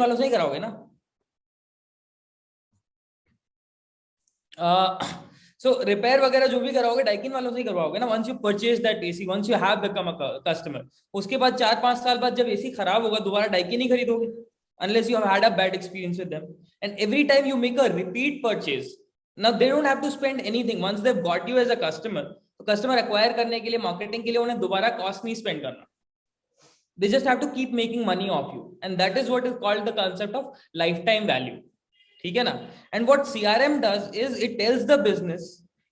वालों से ही कराओगे ना? So रिपेयर वगैरह जो भी कराओगे डाइकिन वालों से ही करवाओगे ना. Once you purchase that AC, once you have become a customer, उसके बाद 4-5 साल बाद जब एसी खराब होगा दोबारा डाइकिन ही खरीदोगे, unless you have had a bad experience with them. And every time you make a repeat purchase, now they don't have to spend anything. Once they've got you as a customer, तो customer acquire करने के लिए, marketing के लिए उन्हें दोबारा cost नहीं spend करना. They just have to keep making money off you, and that is what is called the concept of lifetime value. ठीक है ना? And what CRM does is it tells the business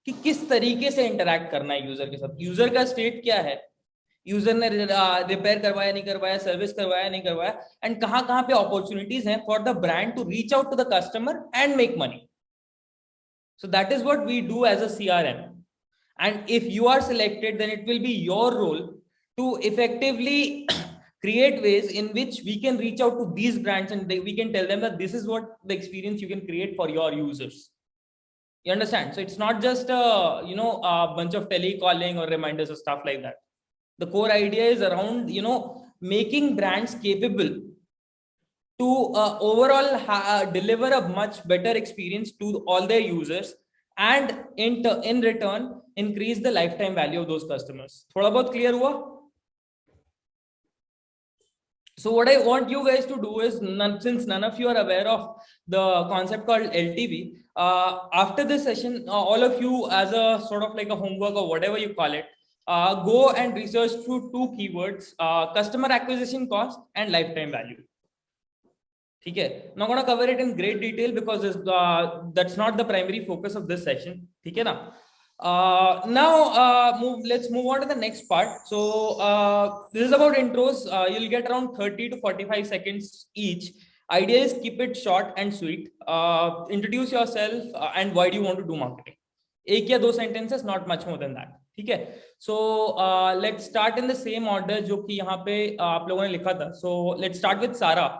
कि किस तरीके से interact करना है यूजर के साथ, यूजर का स्टेट क्या है, यूजर ने रिपेयर करवाया नहीं करवाया, सर्विस करवाया नहीं करवाया, एंड कहां कहां पे अपॉर्चुनिटीज हैं for the brand to reach out to the customer and make money. So that is what we do as a CRM. And if you are selected, then it will be your role to effectively create ways in which we can reach out to these brands and we can tell them that this is what the experience you can create for your users. You understand? So it's not just a bunch of telecalling or reminders or stuff like that. The core idea is around making brands capable to overall deliver a much better experience to all their users, and in return increase the lifetime value of those customers. थोड़ा बहुत clear हुआ? So what I want you guys to do is, since none of you are aware of the concept called LTV, after this session, all of you, as a sort of like a homework or whatever you call it, go and research through 2 keywords, customer acquisition cost and lifetime value. Okay, I'm not going to cover it in great detail because that's not the primary focus of this session. Okay, na? Let's move on to the next part. So this is about intros. You'll get around 30 to 45 seconds each. Idea is keep it short and sweet. Introduce yourself and why do you want to do marketing. एक या 2 sentences, not much more than that. ठीक है? So let's start in the same order जो कि यहाँ पे आप लोगों ने लिखा था. So let's start with Sarah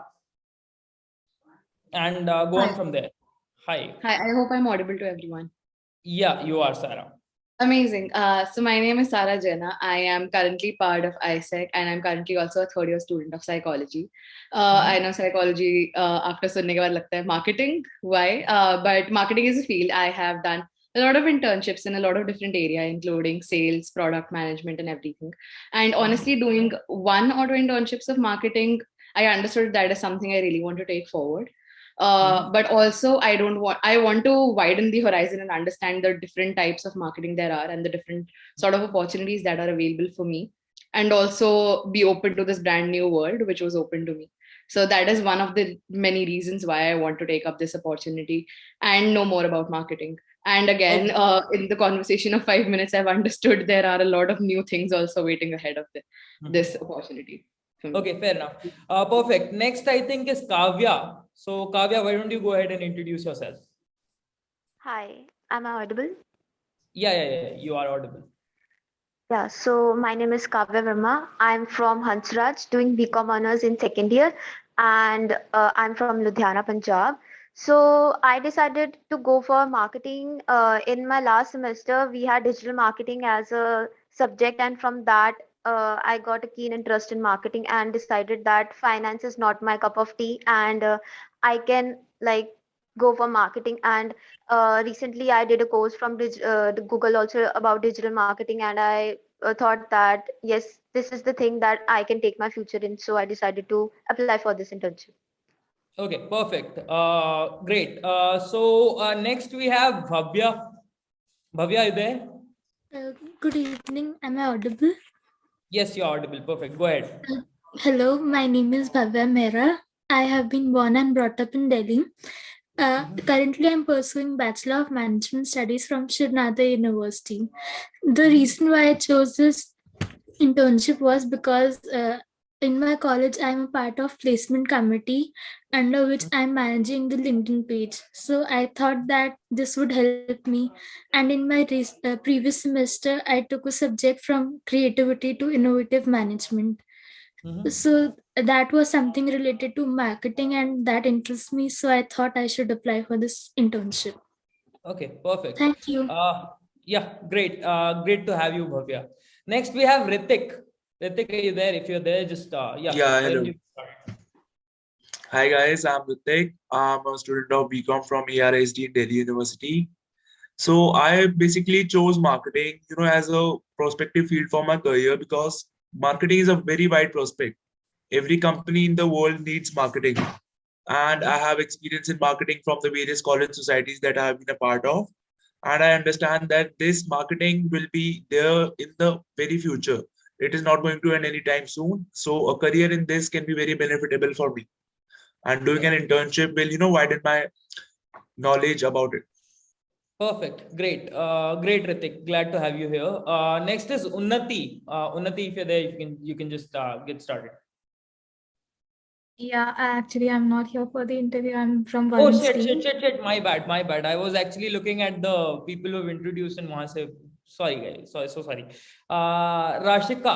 and go on from there. Hi. Hi, I hope I'm audible to everyone. Yeah, you are, Sarah. Amazing. So my name is Sarah Jena. I am currently part of aiessec and I'm currently also a 3rd-year student of psychology. I know psychology after sunne ke baad lagta hai marketing. Why? But marketing is a field. I have done a lot of internships in a lot of different areas, including sales, product management, and everything. And honestly, doing 1 or 2 internships of marketing, I understood that is something I really want to take forward. But also I want to widen the horizon and understand the different types of marketing there are and the different sort of opportunities that are available for me, and also be open to this brand new world which was open to me. So that is one of the many reasons why I want to take up this opportunity and know more about marketing. And again, in the conversation of 5 minutes, I've understood there are a lot of new things also waiting ahead of this opportunity. Okay, fair enough. Perfect. Next, I think, is Kavya. So, Kavya, why don't you go ahead and introduce yourself? Hi, am I audible? Yeah, you are audible. Yeah, so my name is Kavya Verma. I'm from Hansraj, doing BCom honors in 2nd year, and I'm from Ludhiana, Punjab. So I decided to go for marketing. In my last semester, we had digital marketing as a subject, and from that, I got a keen interest in marketing and decided that finance is not my cup of tea, and I can go for marketing. And recently I did a course from Google also about digital marketing, and I thought that yes, this is the thing that I can take my future in, so I decided to apply for this internship. Okay, perfect. Great. So next we have Bhavya. Bhavya, are you there? Good evening. Am I audible? Yes, you're audible. Perfect. Go ahead. Hello, my name is Bhavya Mehra. I have been born and brought up in Delhi. Currently, I'm pursuing Bachelor of Management Studies from Srinagar University. The reason why I chose this internship was because in my college, I'm a part of placement committee under which I'm managing the LinkedIn page. So I thought that this would help me. And in my previous semester, I took a subject from creativity to innovative management. So that was something related to marketing and that interests me. So I thought I should apply for this internship. Okay, perfect. Thank you. Yeah, great. Great to have you, Bhavya. Next, we have Ritik. Ritik, are you there? If you're there, just Yeah, hello. Hi guys, I'm Ritik. I'm a student of BCom from ARSD in Delhi University. So I basically chose marketing, as a prospective field for my career because marketing is a very wide prospect. Every company in the world needs marketing. And I have experience in marketing from the various college societies that I have been a part of. And I understand that this marketing will be there in the very future. It is not going to end anytime soon. So a career in this can be very benefitable for me. And doing an internship will, widen my knowledge about it. Perfect. Great. Great, Ritik. Glad to have you here. Next is Unnati. Unnati, if you're there, you can just get started. Yeah, actually, I'm not here for the interview. I'm from Oh, Varun's shit, team. shit, shit, shit. My bad, my bad. I was actually looking at the people who've introduced and वहां से. Sorry, guys. So sorry. Rashika.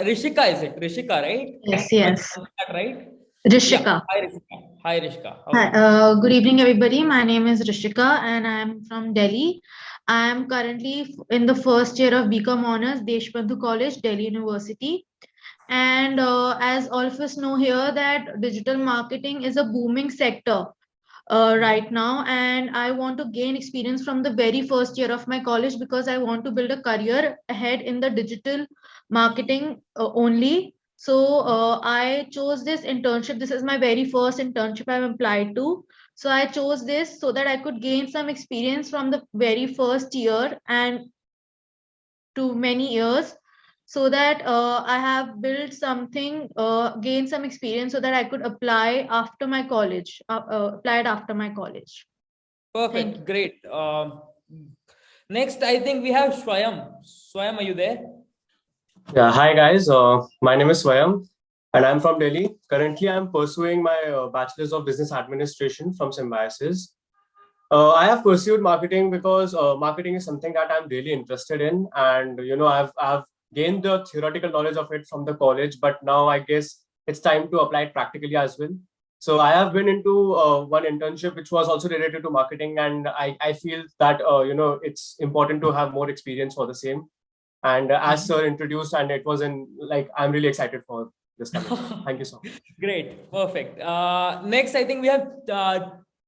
Rishika, is it? Rishika, right? Yes, yes. That right? Yeah. Rishika. Hi, Rishika. Hi, Rishika. How Hi, are you? good evening, everybody. My name is Rishika and I'm from Delhi. I am currently in the first year of BCom Honors, Deshbandhu College, Delhi University. And as all of us know here that digital marketing is a booming sector right now. And I want to gain experience from the very first year of my college because I want to build a career ahead in the digital marketing only. So I chose this internship. This is my very first internship I've applied to. So I chose this so that I could gain some experience from the very first year and to many years so that I have built something, gained some experience so that I could apply after my college, applied after my college. Thank you. Perfect. Great. Next, I think we have Swayam. Swayam, are you there? Yeah, hi guys. My name is Swayam and I'm from Delhi. Currently, I'm pursuing my Bachelor's of Business Administration from Symbiosis. I have pursued marketing because marketing is something that I'm really interested in, and I've gained the theoretical knowledge of it from the college, but now I guess it's time to apply it practically as well. So I have been into one internship which was also related to marketing, and I feel that it's important to have more experience for the same. And as sir introduced, and it was in like I'm really excited for this coming. Thank you so much. Great. Perfect. Next, I think we have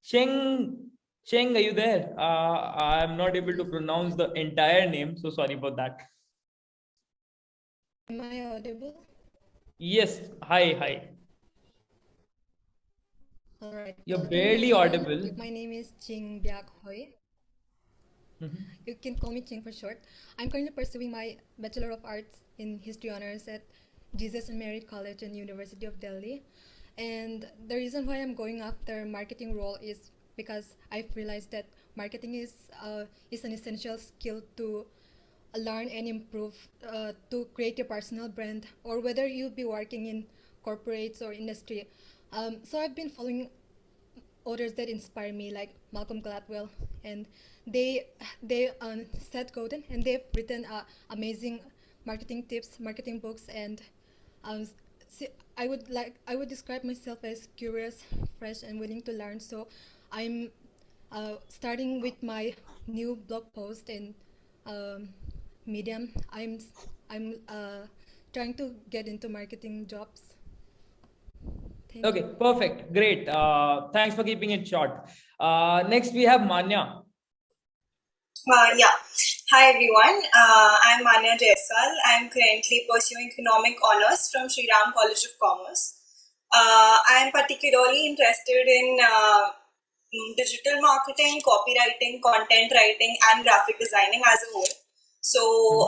Cheng. Cheng, are you there? I'm not able to pronounce the entire name, so sorry about that. Am I audible? Yes. Hi. All right. You're Hello, barely everyone. audible. My name is Ching Biak Hoi. You can call me Ching for short. I'm currently pursuing my Bachelor of Arts in History Honors at Jesus and Mary College and University of Delhi. And the reason why I'm going after marketing role is because I've realized that marketing is an essential skill to learn and improve to create your personal brand, or whether you be working in corporates or industry. So I've been following authors that inspire me, like Malcolm Gladwell, and they Seth Godin, and they've written amazing marketing tips, marketing books, and um, see, I would describe myself as curious, fresh, and willing to learn. So I'm starting with my new blog post in um, Medium. I'm trying to get into marketing jobs. Thank Okay, you. perfect. Great. Thanks for keeping it short. Next, we have Manya. Yeah. Hi everyone. I'm Manya Jaiswal. I'm currently pursuing economic honors from Sri Ram College of Commerce. I'm particularly interested in digital marketing, copywriting, content writing, and graphic designing as a whole. So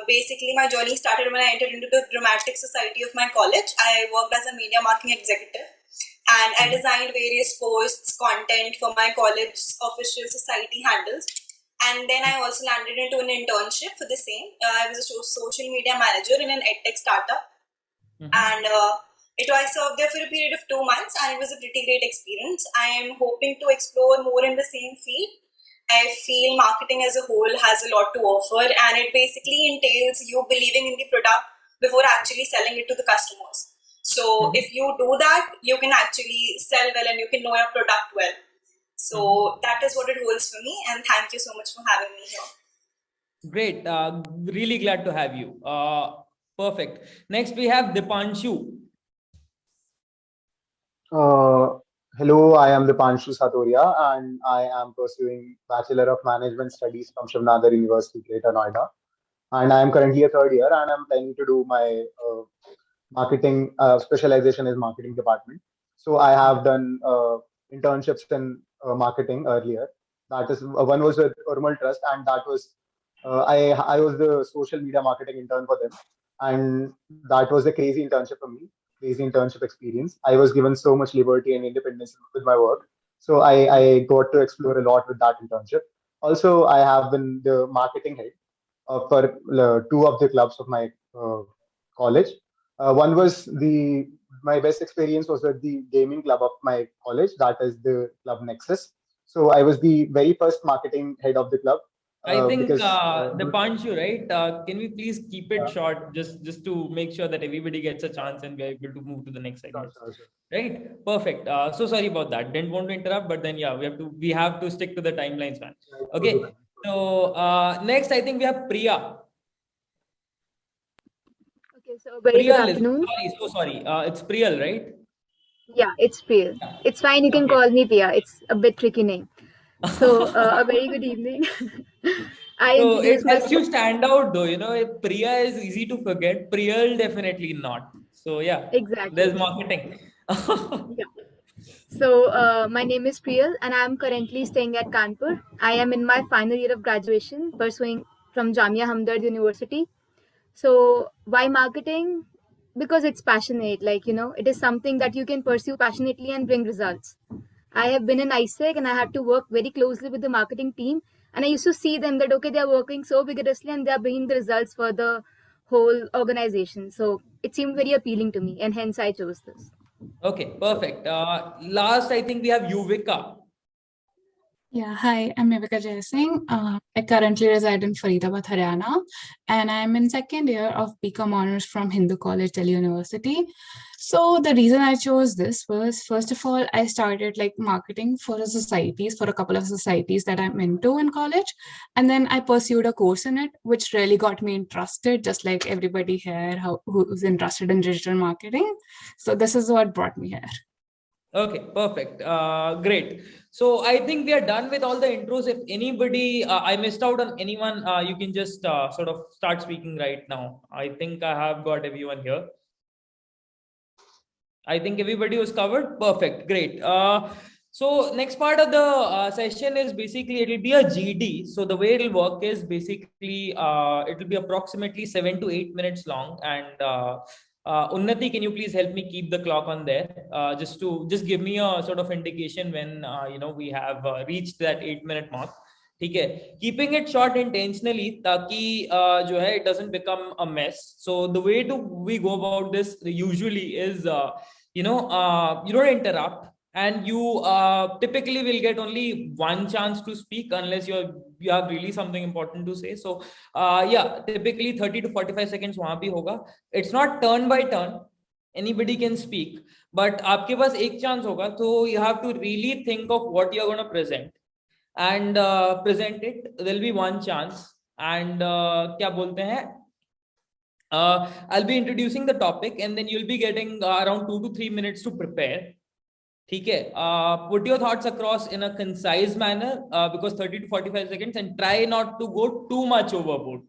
basically, my journey started when I entered into the dramatic society of my college. I worked as a media marketing executive, and I designed various posts, content for my college's official society handles. And then I also landed into an internship for the same. I was a social media manager in an edtech startup, and I served there for a period of 2 months, and it was a pretty great experience. I am hoping to explore more in the same field. I feel marketing as a whole has a lot to offer, and it basically entails you believing in the product before actually selling it to the customers. So if you do that, you can actually sell well and you can know your product well. So that is what it holds for me, and thank you so much for having me here. Great. Really glad to have you. Perfect. Next, we have Dipanshu. Uh, Hello, I am Dipanshu Satoria, and I am pursuing Bachelor of Management Studies from Shiv Nadar University, Greater Noida. And I am currently a third year, and I'm planning to do my marketing specialization is marketing department. So I have done internships in marketing earlier. That is one was with Urmal Trust, and that was I was the social media marketing intern for them, and that was a crazy internship for me, crazy internship experience. I was given so much liberty and independence with my work, so I got to explore a lot with that internship. Also, I have been the marketing head for two of the clubs of my college. One was the my best experience was with the gaming club of my college, that is the club Nexus. So I was the very first marketing head of the club I think because the Panshu, right? Can we please keep it short, just to make sure that everybody gets a chance and we're able to move to the next segment, sure. right? Perfect. So sorry about that. Didn't want to interrupt, but then yeah, we have to stick to the timelines, man. Okay. So next, I think we have Priya. Okay, so very good Priyal afternoon. so sorry. It's Priyal, right? Yeah, it's Priyal. It's fine. You can Okay. call me Priya. It's a bit tricky name. So a very good evening. I So it introduce helps you myself. stand out though, if Priya is easy to forget, Priyal definitely not. So yeah, there's Exactly. marketing. Yeah. So my name is Priyal, and I am currently staying at Kanpur. I am in my final year of graduation, pursuing from Jamia Hamdard University. So why marketing? Because it's passionate. Like it is something that you can pursue passionately and bring results. I have been in aiessec and I had to work very closely with the marketing team. And I used to see them that, okay, they are working so vigorously and they are bringing the results for the whole organization. So it seemed very appealing to me and hence I chose this. Okay, perfect. Last, I think we have Yuvika. Yeah, hi, I'm Yuvika Jaising. I currently reside in Faridabad, Haryana, and I'm in second year of BCom Honors from Hindu College, Delhi University. So the reason I chose this was, first of all, I started like marketing for a couple of societies that I'm into in college. And then I pursued a course in it, which really got me interested, just like everybody here who's interested in digital marketing. So this is what brought me here. Okay, perfect. Great. So I think we are done with all the intros. If anybody, I missed out on anyone, you can just sort of start speaking right now. I think I have got everyone here. I think everybody was covered. Perfect. Great. So next part of the session is basically it'll be a GD. So the way it'll work is basically it'll be approximately 7 to 8 minutes long. And Unnati, can you please help me keep the clock on there? Just give me a sort of indication when we have reached that 8-minute mark. ठीक है, keeping it short intentionally ताकि जो है it doesn't become a mess. So the way we go about this usually is you don't interrupt, and you typically will get only one chance to speak unless you have really something important to say. So yeah, typically 30 to 45 seconds वहां भी होगा. It's not turn by turn, anybody can speak, but आपके पास एक chance होगा, so you have to really think of what you're going to present and present it. There'll be one chance, and क्या बोलते हैं, I'll be introducing the topic and then you'll be getting around 2 to 3 minutes to prepare. ठीक है, put your thoughts across in a concise manner because 30 to 45 seconds, and try not to go too much overboard.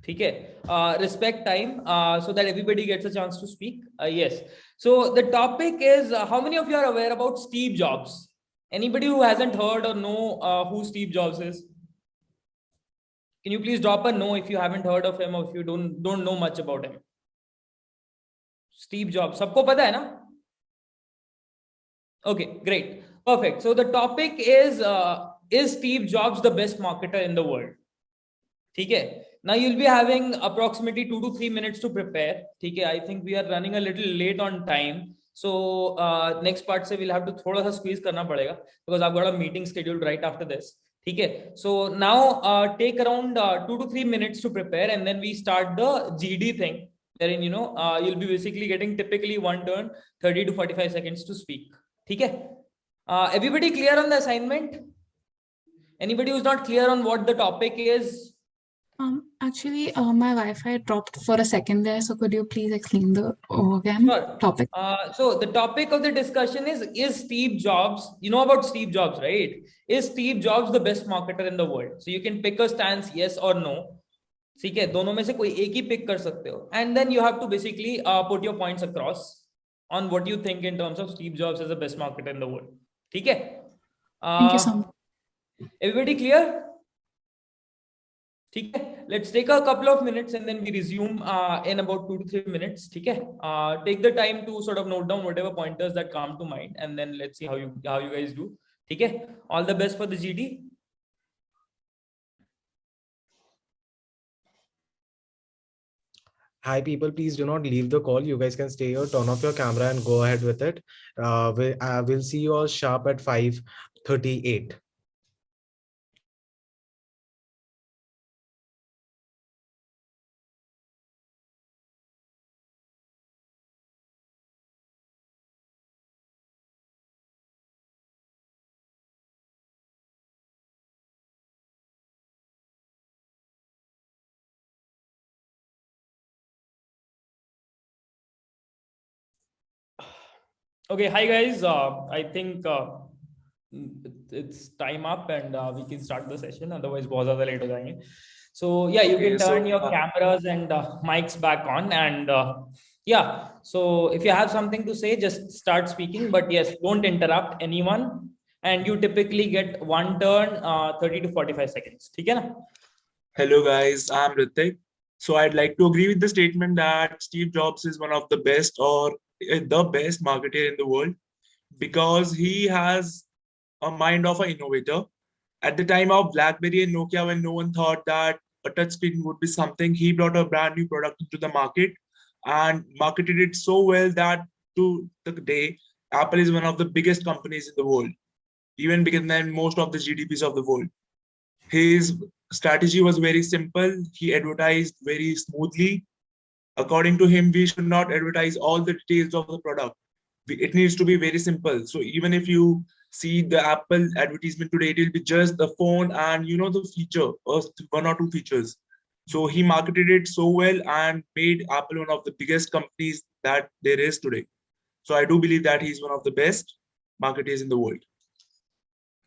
ठीक है, respect time so that everybody gets a chance to speak. Yes, so the topic is how many of you are aware about Steve Jobs? Anybody who hasn't heard or know who Steve Jobs is? Can you please drop a no if you haven't heard of him or if you don't know much about him? Steve Jobs, सबको पता है ना? Okay, great, perfect. So the topic is Steve Jobs the best marketer in the world? ठीक है. Now you'll be having approximately 2 to 3 minutes to prepare. ठीक है, I think we are running a little late on time. So next part से we'll have to थोड़ा सा squeeze करना पड़ेगा because I've got a meeting scheduled right after this. ठीक है, so now take around 2 to 3 minutes to prepare, and then we start the GD thing, wherein you'll be basically getting typically one turn, 30 to 45 seconds to speak. ठीक है, everybody clear on the assignment? Anybody who's not clear on what the topic is? Actually, my Wi-Fi dropped for a second there, so could you please explain the again Sure. topic? So the topic of the discussion is Steve Jobs, you know about Steve Jobs, right? Is Steve Jobs the best marketer in the world? So you can pick a stance, yes or no. ठीक है, दोनों में से कोई एक ही pick कर सकते हो. And then you have to basically put your points across on what you think in terms of Steve Jobs as the best marketer in the world. ठीक है? Thank you so much. Everybody clear? ठीक है, let's take a couple of minutes and then we resume in about 2 to 3 minutes. ठीक है, take the time to sort of note down whatever pointers that come to mind and then let's see how you guys do. ठीक है, all the best for the GD. Hi people, please do not leave the call. You guys can stay here, turn off your camera and go ahead with it. We'll see you all sharp at 5:38. Okay, hi guys. I think it's time up and we can start the session. Otherwise, बहुत ज़्यादा late हो जाएंगे. So yeah, you can turn your cameras and mics back on and yeah. So if you have something to say, just start speaking. But yes, don't interrupt anyone. And you typically get one turn, 30 to 45 seconds. ठीक है ना? Hello guys, I'm Ritik. So I'd like to agree with the statement that Steve Jobs is one of the best or the best marketer in the world because he has a mind of an innovator. At the time of BlackBerry and Nokia, when no one thought that a touchscreen would be something, he brought a brand new product into the market and marketed it so well that to the day, Apple is one of the biggest companies in the world, even bigger than most of the GDPs of the world. His strategy was very simple. He advertised very smoothly. According to him, we should not advertise all the details of the product. It needs to be very simple. So even if you see the Apple advertisement today, it will be just the phone and the feature or one or two features. So he marketed it so well and made Apple one of the biggest companies that there is today. So I do believe that he's one of the best marketers in the world.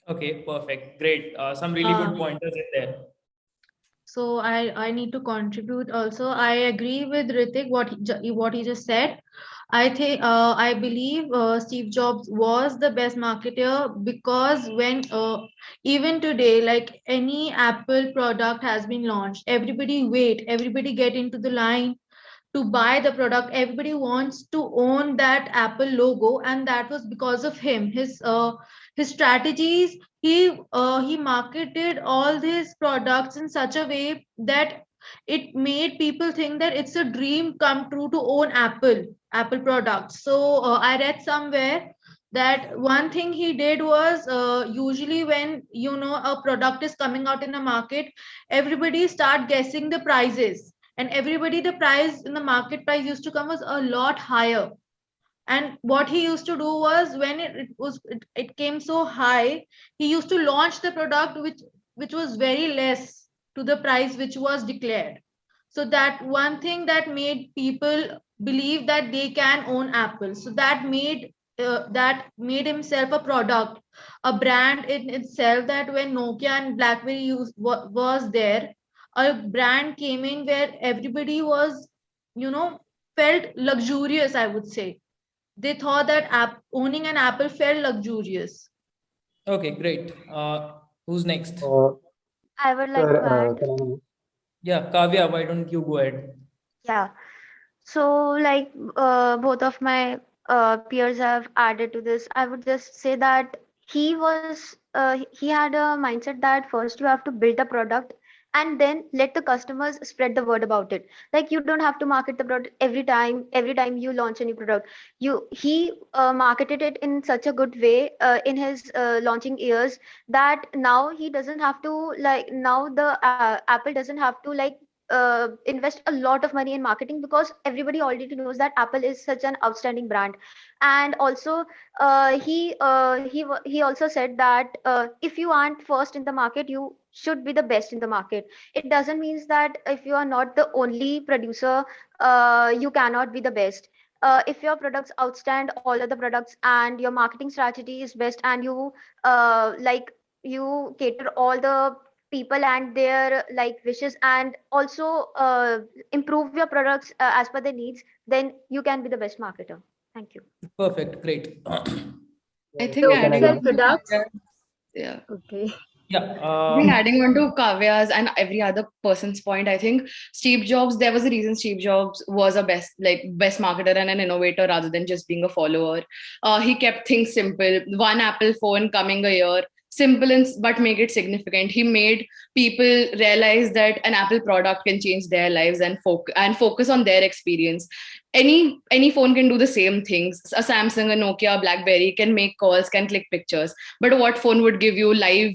Okay, perfect, great. Some really good pointers in there. So I need to contribute also. I agree with Ritik what he just said. I believe Steve Jobs was the best marketer because when even today, like any Apple product has been launched, everybody get into the line to buy the product. Everybody wants to own that Apple logo, and that was because of him. His strategies. He marketed all these products in such a way that it made people think that it's a dream come true to own Apple products. So I read somewhere that one thing he did was usually when a product is coming out in the market, everybody start guessing the prices, and the price in the market price used to come was a lot higher. And what he used to do was when it came so high, he used to launch the product which was very less to the price which was declared. So that one thing that made people believe that they can own Apple. So that made himself a product, a brand in itself, that when Nokia and BlackBerry was there, a brand came in where everybody was felt luxurious, I would say. They thought that owning an Apple felt luxurious. Okay, great. Who's next? I would like to add. Yeah, Kavya, why don't you go ahead? Yeah. So, like both of my peers have added to this, I would just say that he had a mindset that first you have to build a product and then let the customers spread the word about it. Like you don't have to market the product every time you launch a new product. He marketed it in such a good way in his launching years that now he doesn't have to, like, now the Apple doesn't have to, like, invest a lot of money in marketing, because everybody already knows that Apple is such an outstanding brand. And also he also said that if you aren't first in the market, you should be the best in the market. It doesn't mean that if you are not the only producer, you cannot be the best. If your products outstand all other products and your marketing strategy is best, and you you cater all the people and their like wishes, and also improve your products as per their needs, then you can be the best marketer. Thank you. Perfect. Great. I think So adding sell on to products. yeah. Okay. Yeah. I think adding on to Kavya's and every other person's point, I think Steve Jobs, there was a reason Steve Jobs was a best marketer and an innovator rather than just being a follower. He kept things simple. One Apple phone coming a year, simple but make it significant. He made people realize that an Apple product can change their lives and focus on their experience. Any phone can do the same things. A Samsung, a Nokia, a BlackBerry can make calls, can click pictures. But what phone would give you live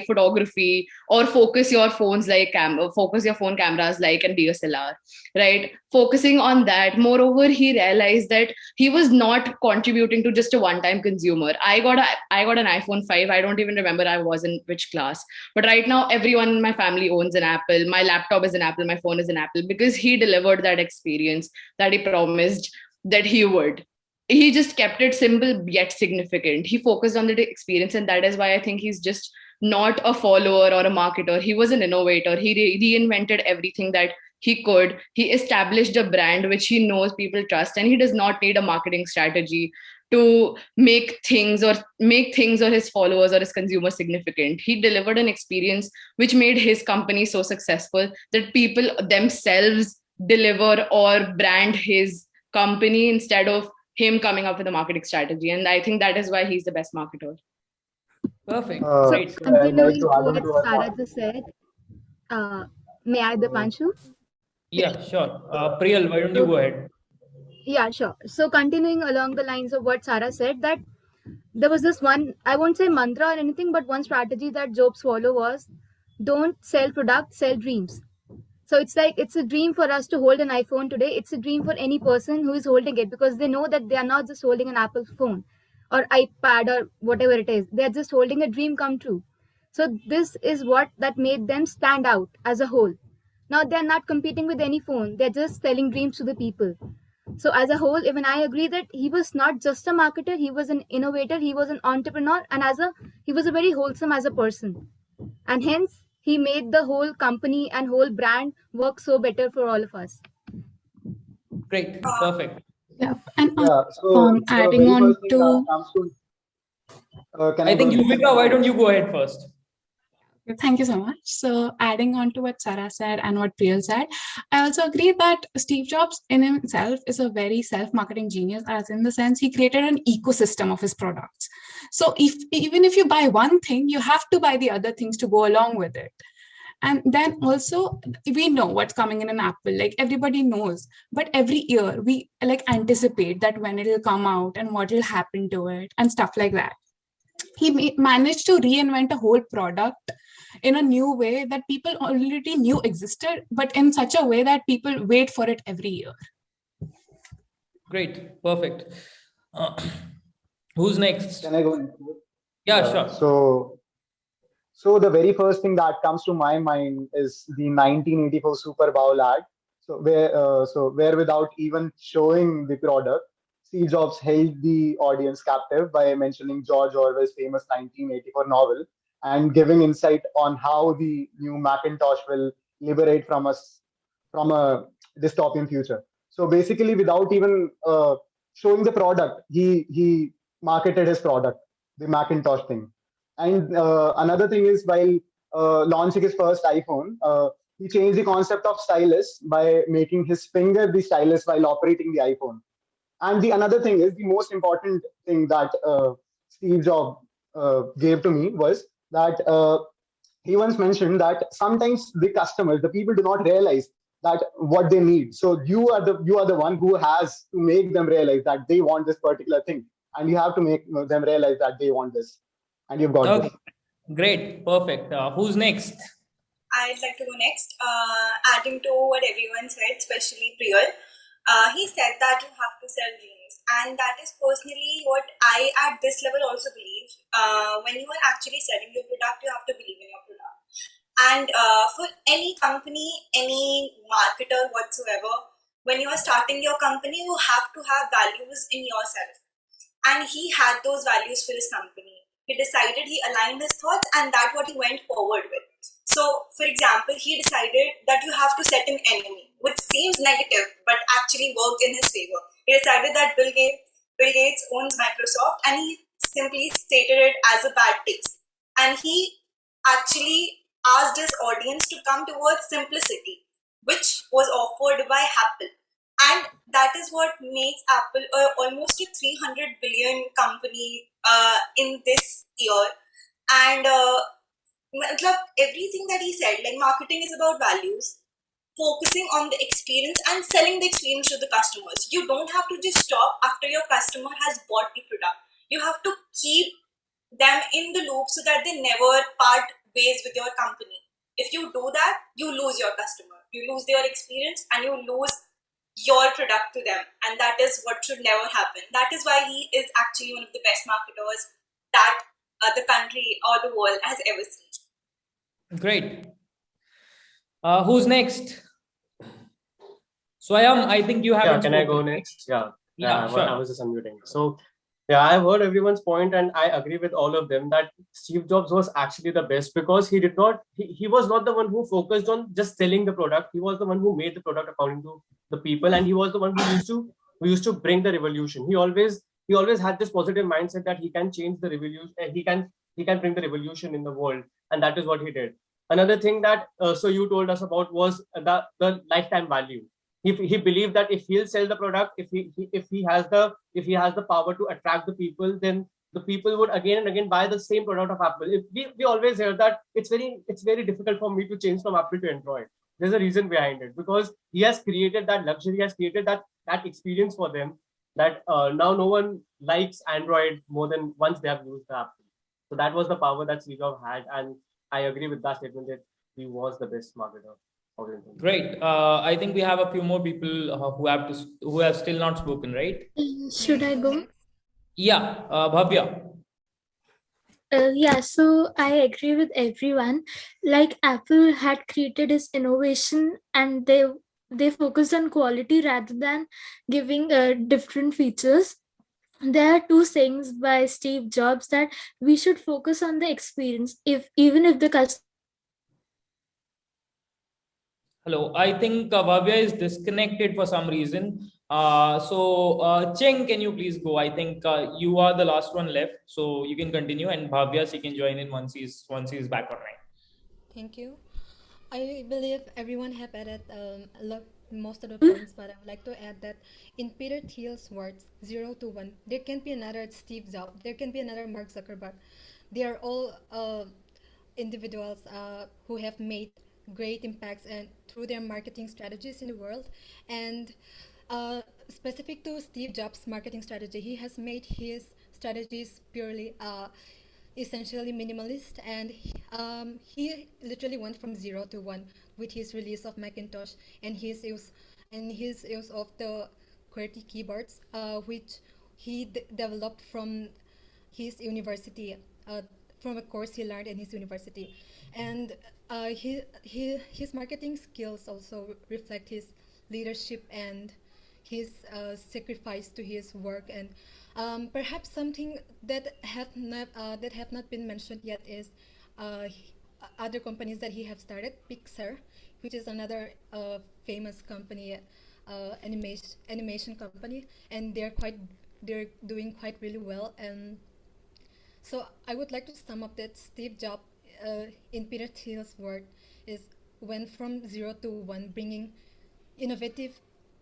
photography or focus your phone cameras like an DSLR, right? Focusing on that. Moreover, he realized that he was not contributing to just a one-time consumer. I got an iPhone 5. I don't even remember I was in which class. But right now, everyone in my family owns an Apple. My laptop is an Apple. My phone is an Apple, because he delivered that experience that he promised that he would. He just kept it simple yet significant. He focused on the experience, and that is why I think he's just not a follower or a marketer. He was an innovator. He reinvented everything that he could. He established a brand which he knows people trust, and he does not need a marketing strategy to make things or his followers or his consumers significant. He delivered an experience which made his company so successful that people themselves deliver or brand his company instead of him coming up with a marketing strategy. And I think that is why he's the best marketer. Perfect. So Great. So I'd like continuing to add on what to her Sarah point. just said, may I, Dipanshu? Yeah, sure. Priyal, why don't you So, go ahead? yeah, sure. So continuing along the lines of what Sarah said, that there was this one, I won't say mantra or anything, but one strategy that Jobs follow was, don't sell products, sell dreams. So it's like, it's a dream for us to hold an iPhone today. It's a dream for any person who is holding it, because they know that they are not just holding an Apple phone or iPad or whatever it is. They're just holding a dream come true. So this is what that made them stand out as a whole. Now they're not competing with any phone. They're just selling dreams to the people. So as a whole, even I agree that he was not just a marketer, he was an innovator, he was an entrepreneur, and he was a very wholesome as a person. And hence he made the whole company and whole brand work so better for all of us. Great. Perfect. Yeah, and Yeah, so the adding very on first thing that to comes to can I I go think next? Yuvika, why don't you go ahead first? Thank you so much. So adding on to what Sarah said and what Priyal said, I also agree that Steve Jobs in himself is a very self-marketing genius, as in the sense he created an ecosystem of his products. So even if you buy one thing, you have to buy the other things to go along with it. And then also we know what's coming in an Apple, like everybody knows, but every year we like anticipate that when it'll come out and what will happen to it and stuff like that. He managed to reinvent a whole product in a new way that people already knew existed, but in such a way that people wait for it every year. Great. Perfect. Who's next? Can I go next? Yeah, sure. So the very first thing that comes to my mind is the 1984 Super Bowl ad. Where without even showing the product, Steve Jobs held the audience captive by mentioning George Orwell's famous 1984 novel and giving insight on how the new Macintosh will liberate from a dystopian future. So basically, without even showing the product, he marketed his product, the Macintosh thing. And another thing is, while launching his first iPhone, he changed the concept of stylus by making his finger the stylus while operating the iPhone. And the another thing is, the most important thing that Steve Jobs gave to me was that he once mentioned that sometimes the customers, the people, do not realize that what they need. So you are the one who has to make them realize that they want this particular thing, and you have to make them realize that they want this, and you've got Okay. this. Great. Perfect. Who's next? I'd like to go next. Adding to what everyone said, especially Priyal, he said that you have to sell dreams, and that is personally what I, at this level, also believe. When you are actually selling your product, you have to believe in your product. And for any company, any marketer whatsoever, when you are starting your company, you have to have values in yourself. And he had those values for his company. He decided, he aligned his thoughts, and that's what he went forward with. So, for example, he decided that you have to set an enemy, which seems negative but actually worked in his favor. He decided that Bill Gates owns Microsoft, and he simply stated it as a bad taste. And he actually asked his audience to come towards simplicity, which was offered by Apple. And that is what makes Apple almost a 300 billion company in this year. And everything that he said, like marketing is about values, focusing on the experience and selling the experience to the customers. You don't have to just stop after your customer has bought the product. You have to keep them in the loop so that they never part ways with your company. If you do that, you lose your customer, you lose their experience, and you lose your product to them. And that is what should never happen. That is why he is actually one of the best marketers that the country or the world has ever seen. Great. Who's next? Swayam, I think you haven't Can I spoken. go next? Yeah. Sure. I was just unmuting. So, yeah, I've heard everyone's point, and I agree with all of them that Steve Jobs was actually the best because he was not the one who focused on just selling the product. He was the one who made the product according to the people, and he was the one who used to bring the revolution. He always had this positive mindset that he can change the revolution. He can bring the revolution in the world, and that is what he did. Another thing that so you told us about was the lifetime value. He believed that if he'll sell the product, if he has the power to attract the people, then the people would again and again buy the same product of Apple. We always hear that it's very difficult for me to change from Apple to Android. There's a reason behind it because he has created that luxury, he has created that experience for them that now no one likes Android more than once they have used the Apple. So that was the power that Steve Jobs had, and I agree with that statement that he was the best marketer. Great. I think we have a few more people who have still not spoken, right? Should I go? Yeah, Bhavya. Yeah, so I agree with everyone. Like Apple had created its innovation, and they focused on quality rather than giving different features. There are two sayings by Steve Jobs that we should focus on the experience, even if the customer. Hello, I think Bhavya is disconnected for some reason. Cheng, can you please go? I think you are the last one left, so you can continue, and Bhavya, she can join in once he's back online. Thank you. I believe everyone have added most of the points, but I would like to add that in Peter Thiel's words, 0 to 1, there can be another Steve Jobs, there can be another Mark Zuckerberg. They are all individuals who have made great impacts and through their marketing strategies in the world. And specific to Steve Jobs' marketing strategy, he has made his strategies purely essentially minimalist, and he literally went from 0 to 1 with his release of Macintosh and his use of the QWERTY keyboards, which he developed from his university, from a course he learned in his university. And his marketing skills also reflect his leadership and his sacrifice to his work. And perhaps something that have not been mentioned yet is other companies that he have started. Pixar, which is another famous company, animation company, and they're doing quite really well. And so I would like to sum up that Steve Jobs, in Peter Thiel's word, is went from 0 to 1, bringing innovative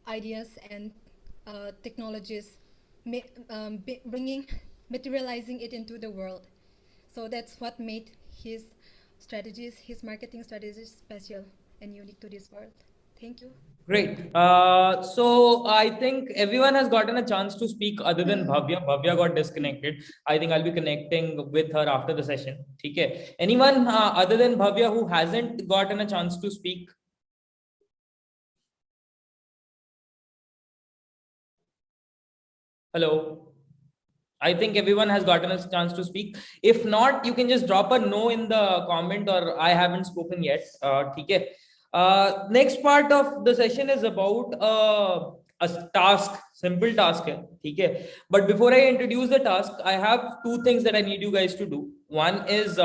ideas and technologies, bringing, materializing it into the world. So that's what made his marketing strategies special and unique to this world. Thank you. Great. So I think everyone has gotten a chance to speak other than Bhavya. Bhavya got disconnected. I think I'll be connecting with her after the session. Okay. Anyone other than Bhavya who hasn't gotten a chance to speak? Hello. I think everyone has gotten a chance to speak. If not, you can just drop a no in the comment or I haven't spoken yet. Okay. Next part of the session is about a task, simple task. Okay. But before I introduce the task, I have two things that I need you guys to do. One is,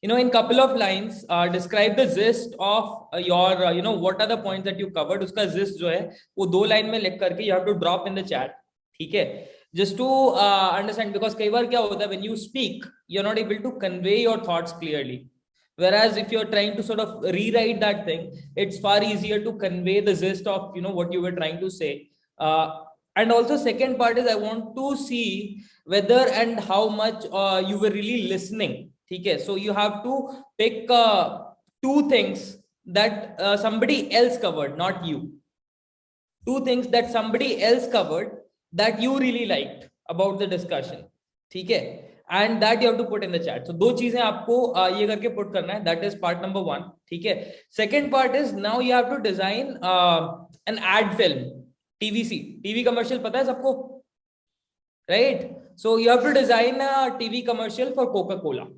in couple of lines, describe the gist of your, what are the points that you covered. Uska gist जो है, वो दो line में लिख करके you have to drop in the chat. ठीक है. Just to understand, because kai baar kya hota hai, when you speak you're not able to convey your thoughts clearly, whereas if you're trying to sort of rewrite that thing, it's far easier to convey the gist of what you were trying to say. And also second part is I want to see whether and how much you were really listening. Okay, so you have to pick two things that somebody else covered, not you. Two things that somebody else covered that you really liked about the discussion. ठीक है, and that you have to put in the chat. So दो चीजें आपको ये करके put करना है. That is part number one. ठीक है. Second part is now you have to design an ad film, TVC, TV commercial. पता है सबको, right? So you have to design a TV commercial for Coca-Cola.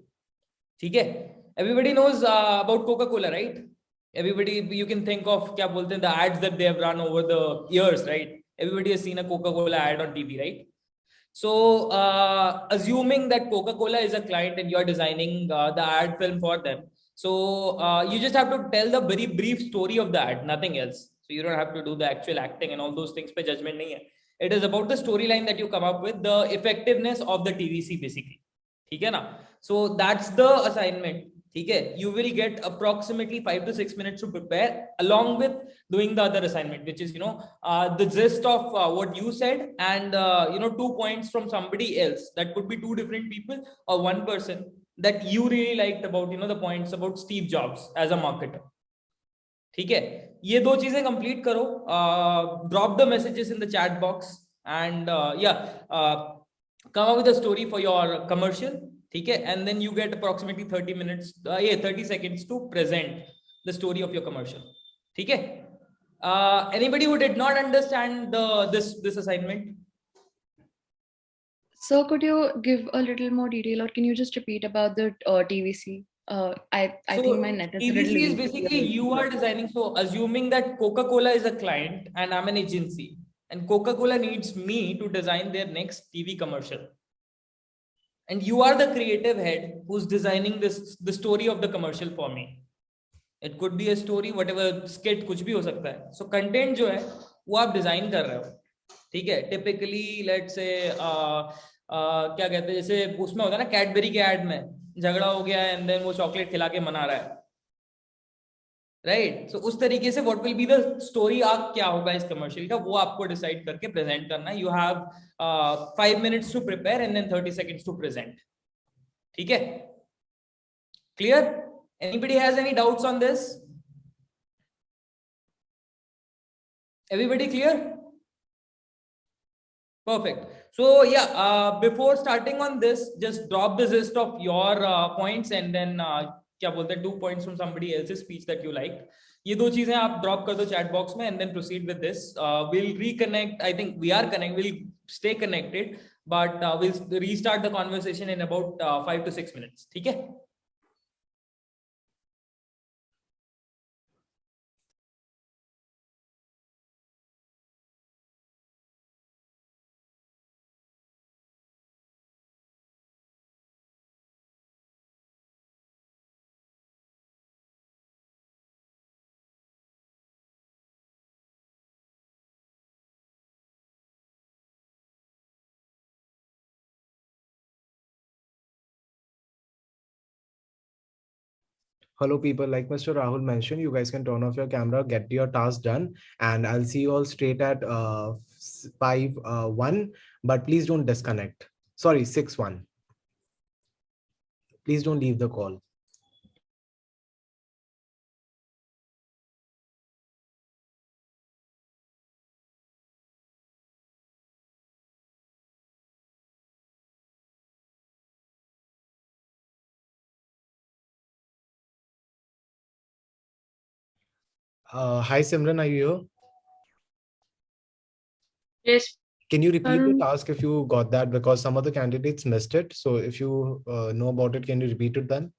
ठीक है. Everybody knows about Coca-Cola, right? Everybody, you can think of क्या बोलते हैं, the ads that they have run over the years, right? Everybody has seen a Coca-Cola ad on TV, right? So assuming that Coca-Cola is a client and you're designing the ad film for them, so you just have to tell the very brief story of the ad, nothing else. So you don't have to do the actual acting and all those things पे judgment नहीं है. It is about the storyline that you come up with, the effectiveness of the TVC basically. ठीक है ना? So that's the assignment. Okay, you will get approximately 5 to 6 minutes to prepare, along with doing the other assignment, which is the gist of what you said, and 2 points from somebody else. That could be two different people or one person that you really liked about the points about Steve Jobs as a marketer. ठीक है, ये दो चीजें complete करो. Drop the messages in the chat box and come up with a story for your commercial. ठीक है, and then you get approximately 30 minutes 30 seconds to present the story of your commercial. ठीक है. Anybody who did not understand this assignment? So could you give a little more detail, or can you just repeat about the TVC? I think my net is a little TVC is weak. basically you are designing. So assuming that Coca-Cola is a client and I'm an agency, and Coca-Cola needs me to design their next TV commercial. And you are the creative head who's designing the story of the commercial for me. It could be a story, whatever, skit, कुछ भी हो सकता है. So content जो है वो आप design कर रहे हो. ठीक है. Typically let's say क्या कहते हैं, जैसे उसमें होता है ना कैडबरी के ऐड में झगड़ा हो गया एंड देन वो चॉकलेट खिला के मना रहा है, राइट? सो उस तरीके से what will be the story arc क्या होगा इस कमर्शियल का, वो आपको डिसाइड करके प्रेजेंट करना है. You have 5 minutes to prepare and then 30 seconds to present. ठीक है, clear? Anybody has any doubts on this? Everybody clear? Perfect. So yeah, before starting on this, just drop the gist of your points and then क्या बोलते हैं 2 points from somebody else's speech that you liked. ये दो चीजें आप drop कर दो chat box में and then proceed with this. We'll reconnect. I think we are connected. We'll stay connected, but we'll restart the conversation in about 5 to 6 minutes. ठीक है? Hello, people. Like Mr. Rahul mentioned, you guys can turn off your camera, get your task done, and I'll see you all straight at 5:1. But please don't disconnect. Sorry, 6:1. Please don't leave the call. Hi Simran, are you here? Yes. Can you repeat the task if you got that? Because some of the candidates missed it. So if you know about it, can you repeat it then?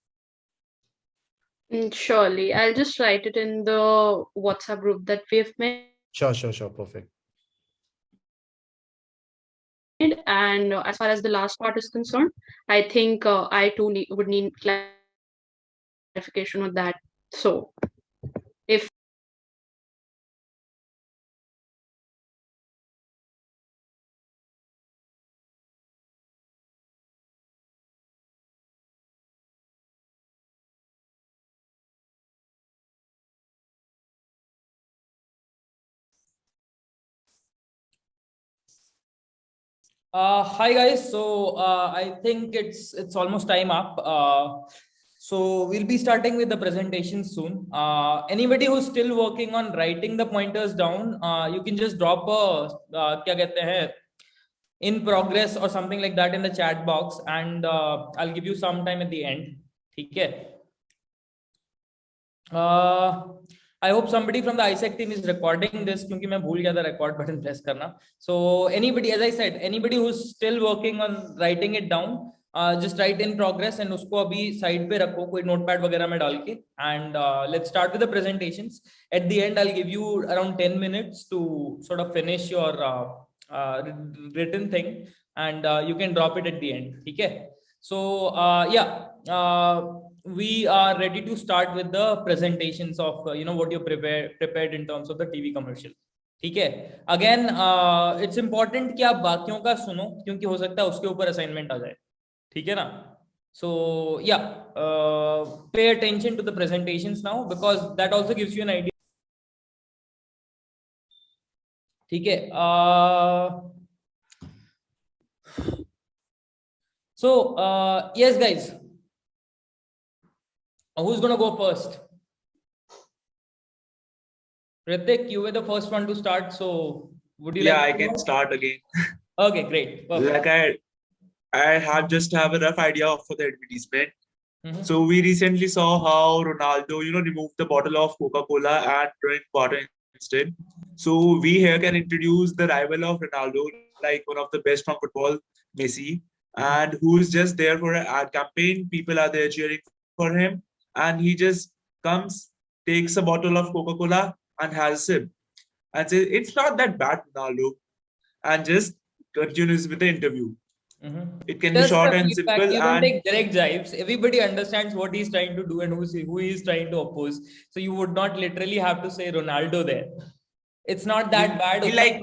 Surely. I'll just write it in the WhatsApp group that we've made. Sure. Perfect. And as far as the last part is concerned, I think I too would need clarification on that. So, if Hi guys. So I think it's almost time up. So we'll be starting with the presentation soon. Anybody who's still working on writing the pointers down, you can just drop a क्या कहते हैं in progress or something like that in the chat box, and I'll give you some time at the end. ठीक है? I hope somebody from the aiessec team is recording this क्योंकि मैं भूल गया था record button press करना. So anybody, as I said, anybody who's still working on writing it down, just write in progress and उसको अभी side पे रखो कोई notepad वगैरह में डाल के, and let's start with the presentations. At the end, I'll give you around 10 minutes to sort of finish your written thing, and you can drop it at the end. ठीक है? So we are ready to start with the presentations of what you prepared in terms of the TV commercial. ठीक है? Again, it's important कि आप बाकियों का सुनो क्योंकि हो सकता है उसके ऊपर असाइनमेंट आ जाए. ठीक है ना? So pay attention to the presentations now because that also gives you an idea. ठीक है? So yes guys, who's gonna go first? Ritik, you were the first one to start, so would you like I to can start again. Okay, great. Perfect. Like I have a rough idea for the advertisement. So we recently saw how Ronaldo, removed the bottle of Coca-Cola and drank water instead. So we here can introduce the rival of Ronaldo, like one of the best from football, Messi, and who is just there for an ad campaign. People are there cheering for him, and he just comes, takes a bottle of Coca-Cola and has a sip, and says, "It's not that bad, Ronaldo," and just continues with the interview. It can be short and simple. You don't and take direct jibes. Everybody understands what he's trying to do and who he is trying to oppose. So you would not literally have to say Ronaldo there. It's not that bad. Like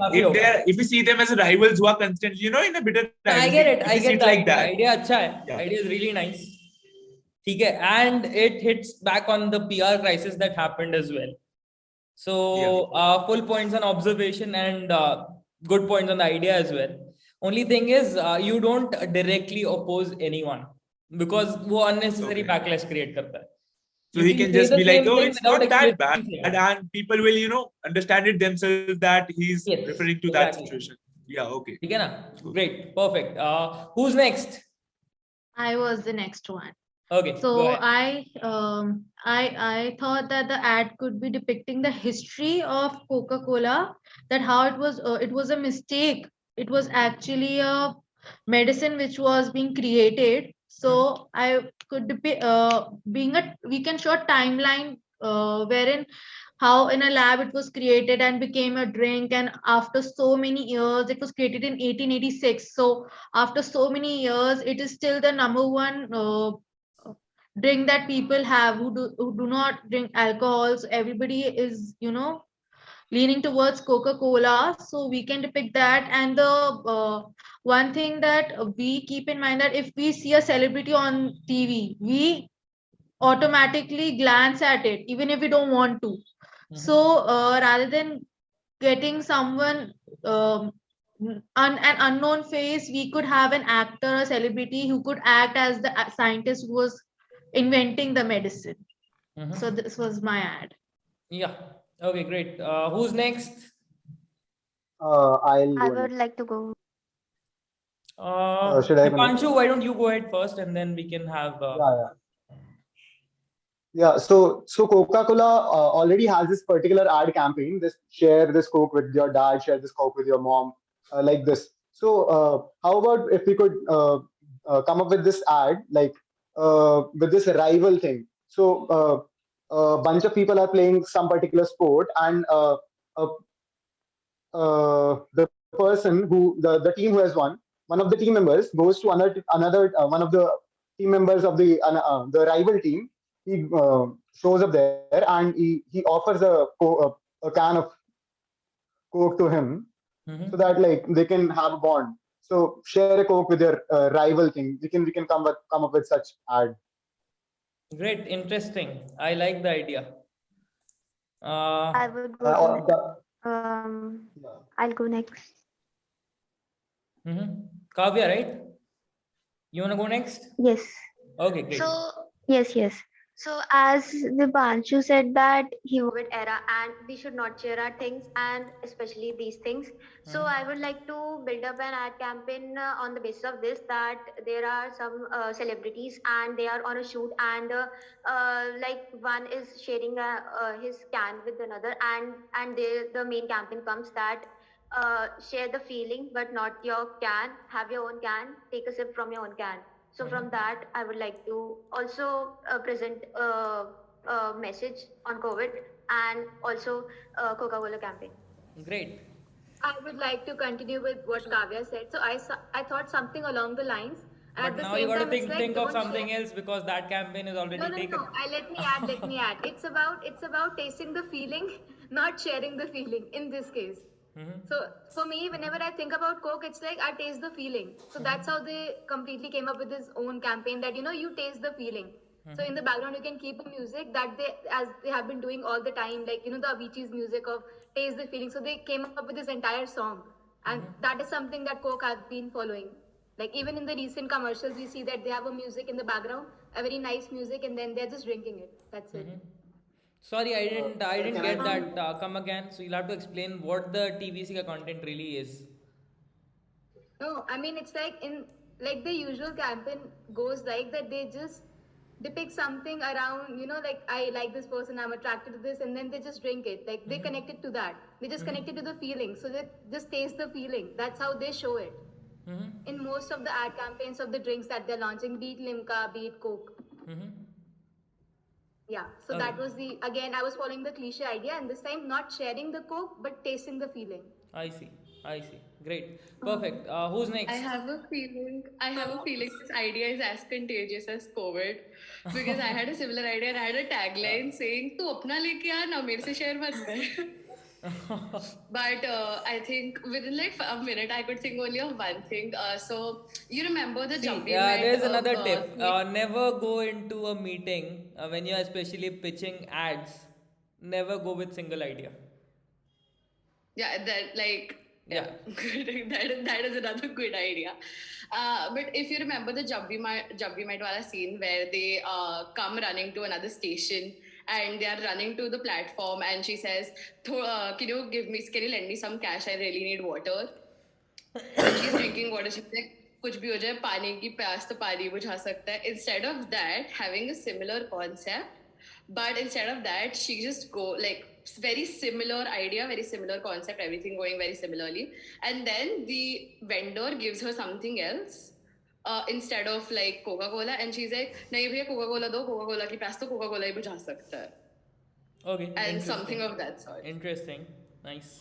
if you see them as rivals who are constantly, in a bitter rivalry. I get it. I get that. Like that. Idea अच्छा है. Idea is really nice. ठीक है, and it hits back on the PR crisis that happened as well. So full points on observation and good points on the idea as well. Only thing is you don't directly oppose anyone because वो unnecessary backlash create करता है. So he can just be like, oh, it's not that bad. And people will, understand it themselves that he's referring to that situation. Yeah, okay. ठीक है ना? Great, perfect. Who's next? I was the next one. Okay. So I thought that the ad could be depicting the history of Coca-Cola, that how it was a mistake. It was actually a medicine which was being created. So I could depict we can show a timeline wherein how in a lab it was created and became a drink, and after so many years it was created in 1886. So after so many years it is still the number one drink that people have who do not drink alcohol. So everybody is leaning towards Coca-Cola. So we can depict that. And the one thing that we keep in mind, that if we see a celebrity on TV, we automatically glance at it even if we don't want to. So rather than getting someone an unknown face, we could have an actor, a celebrity who could act as the scientist who was inventing the medicine. So this was my ad. Yeah. Okay, great. Who's next? I would like to go. Should I? Panshu, why don't you go ahead first and then we can have. Yeah. Yeah, so Coca-Cola already has this particular ad campaign. This share this Coke with your dad, share this Coke with your mom, like this. So how about if we could come up with this ad, like with this rival thing? So a bunch of people are playing some particular sport, and uh, the person who the team who has won, one of the team members goes to another one of the team members of the rival team. He shows up there and he offers a can of Coke to him so that like they can have a bond. So share a Coke with your rival thing. We can come up with such ad. Great, interesting. I like the idea. I would go I'll go next. Kavya, right? You wanna go next? Yes. Okay, great. Yes. So as Dipanshu said that he COVID era and we should not share our things and especially these things. So I would like to build up an ad campaign on the basis of this, that there are some celebrities and they are on a shoot, and like one is sharing his can with another, and the main campaign comes that share the feeling but not your can, have your own can, take a sip from your own can. So from that, I would like to also present a message on COVID and also Coca-Cola campaign. Great. I would like to continue with what Kavya said. So I thought something along the lines. And But at the now you same got to time, it's like think of don't something share. else because that campaign is already No. taken. Let me add. It's about tasting the feeling, not sharing the feeling in this case. So for me, whenever I think about Coke, it's like I taste the feeling. So that's how they completely came up with this own campaign that you taste the feeling. So in the background, you can keep a music that as they have been doing all the time, like the Avicii's music of taste the feeling. So they came up with this entire song, and that is something that Coke has been following. Like even in the recent commercials, we see that they have a music in the background, a very nice music, and then they're just drinking it. That's it. Sorry, I didn't Can I get that. Come again. So you'll have to explain what the TVC ka content really is. No, I mean it's like in like the usual campaign goes like that they just depict something around, like I like this person, I'm attracted to this, and then they just drink it. Like they connect it to that. They just connect it to the feeling. So they just taste the feeling. That's how they show it. In most of the ad campaigns of the drinks that they're launching, be it Limca, be it Coke. Yeah. So that was again, I was following the cliche idea, and this time not sharing the Coke, but tasting the feeling. I see. Great. Perfect. Who's next? I have a feeling this idea is as contagious as COVID, because I had a similar idea and I had a tagline saying "तू अपना लेके आ ना मेरे से share मत कर." But I think within like a minute I could think only of one thing. So you remember the jump we met? There's another tip. Never go into a meeting when you're especially pitching ads. Never go with single idea. Yeah, that like Yeah. that is another good idea. But if you remember the Jab We Met wala scene where they come running to another station and they are running to the platform and she says, can you lend me some cash? I really need water. And she's drinking water. She's like, कुछ भी हो जाए पानी की प्यास तो पानी बुझा सकता है. Instead of that, having a similar concept, but instead of that, she just go like very similar idea, very similar concept, everything going very similarly, and then the vendor gives her something else instead of like Coca-Cola, and she's like, नहीं भैया Coca-Cola दो, Coca-Cola की प्यास तो Coca-Cola ही बुझा सकता है. Okay. And something of that sort. Interesting. Nice.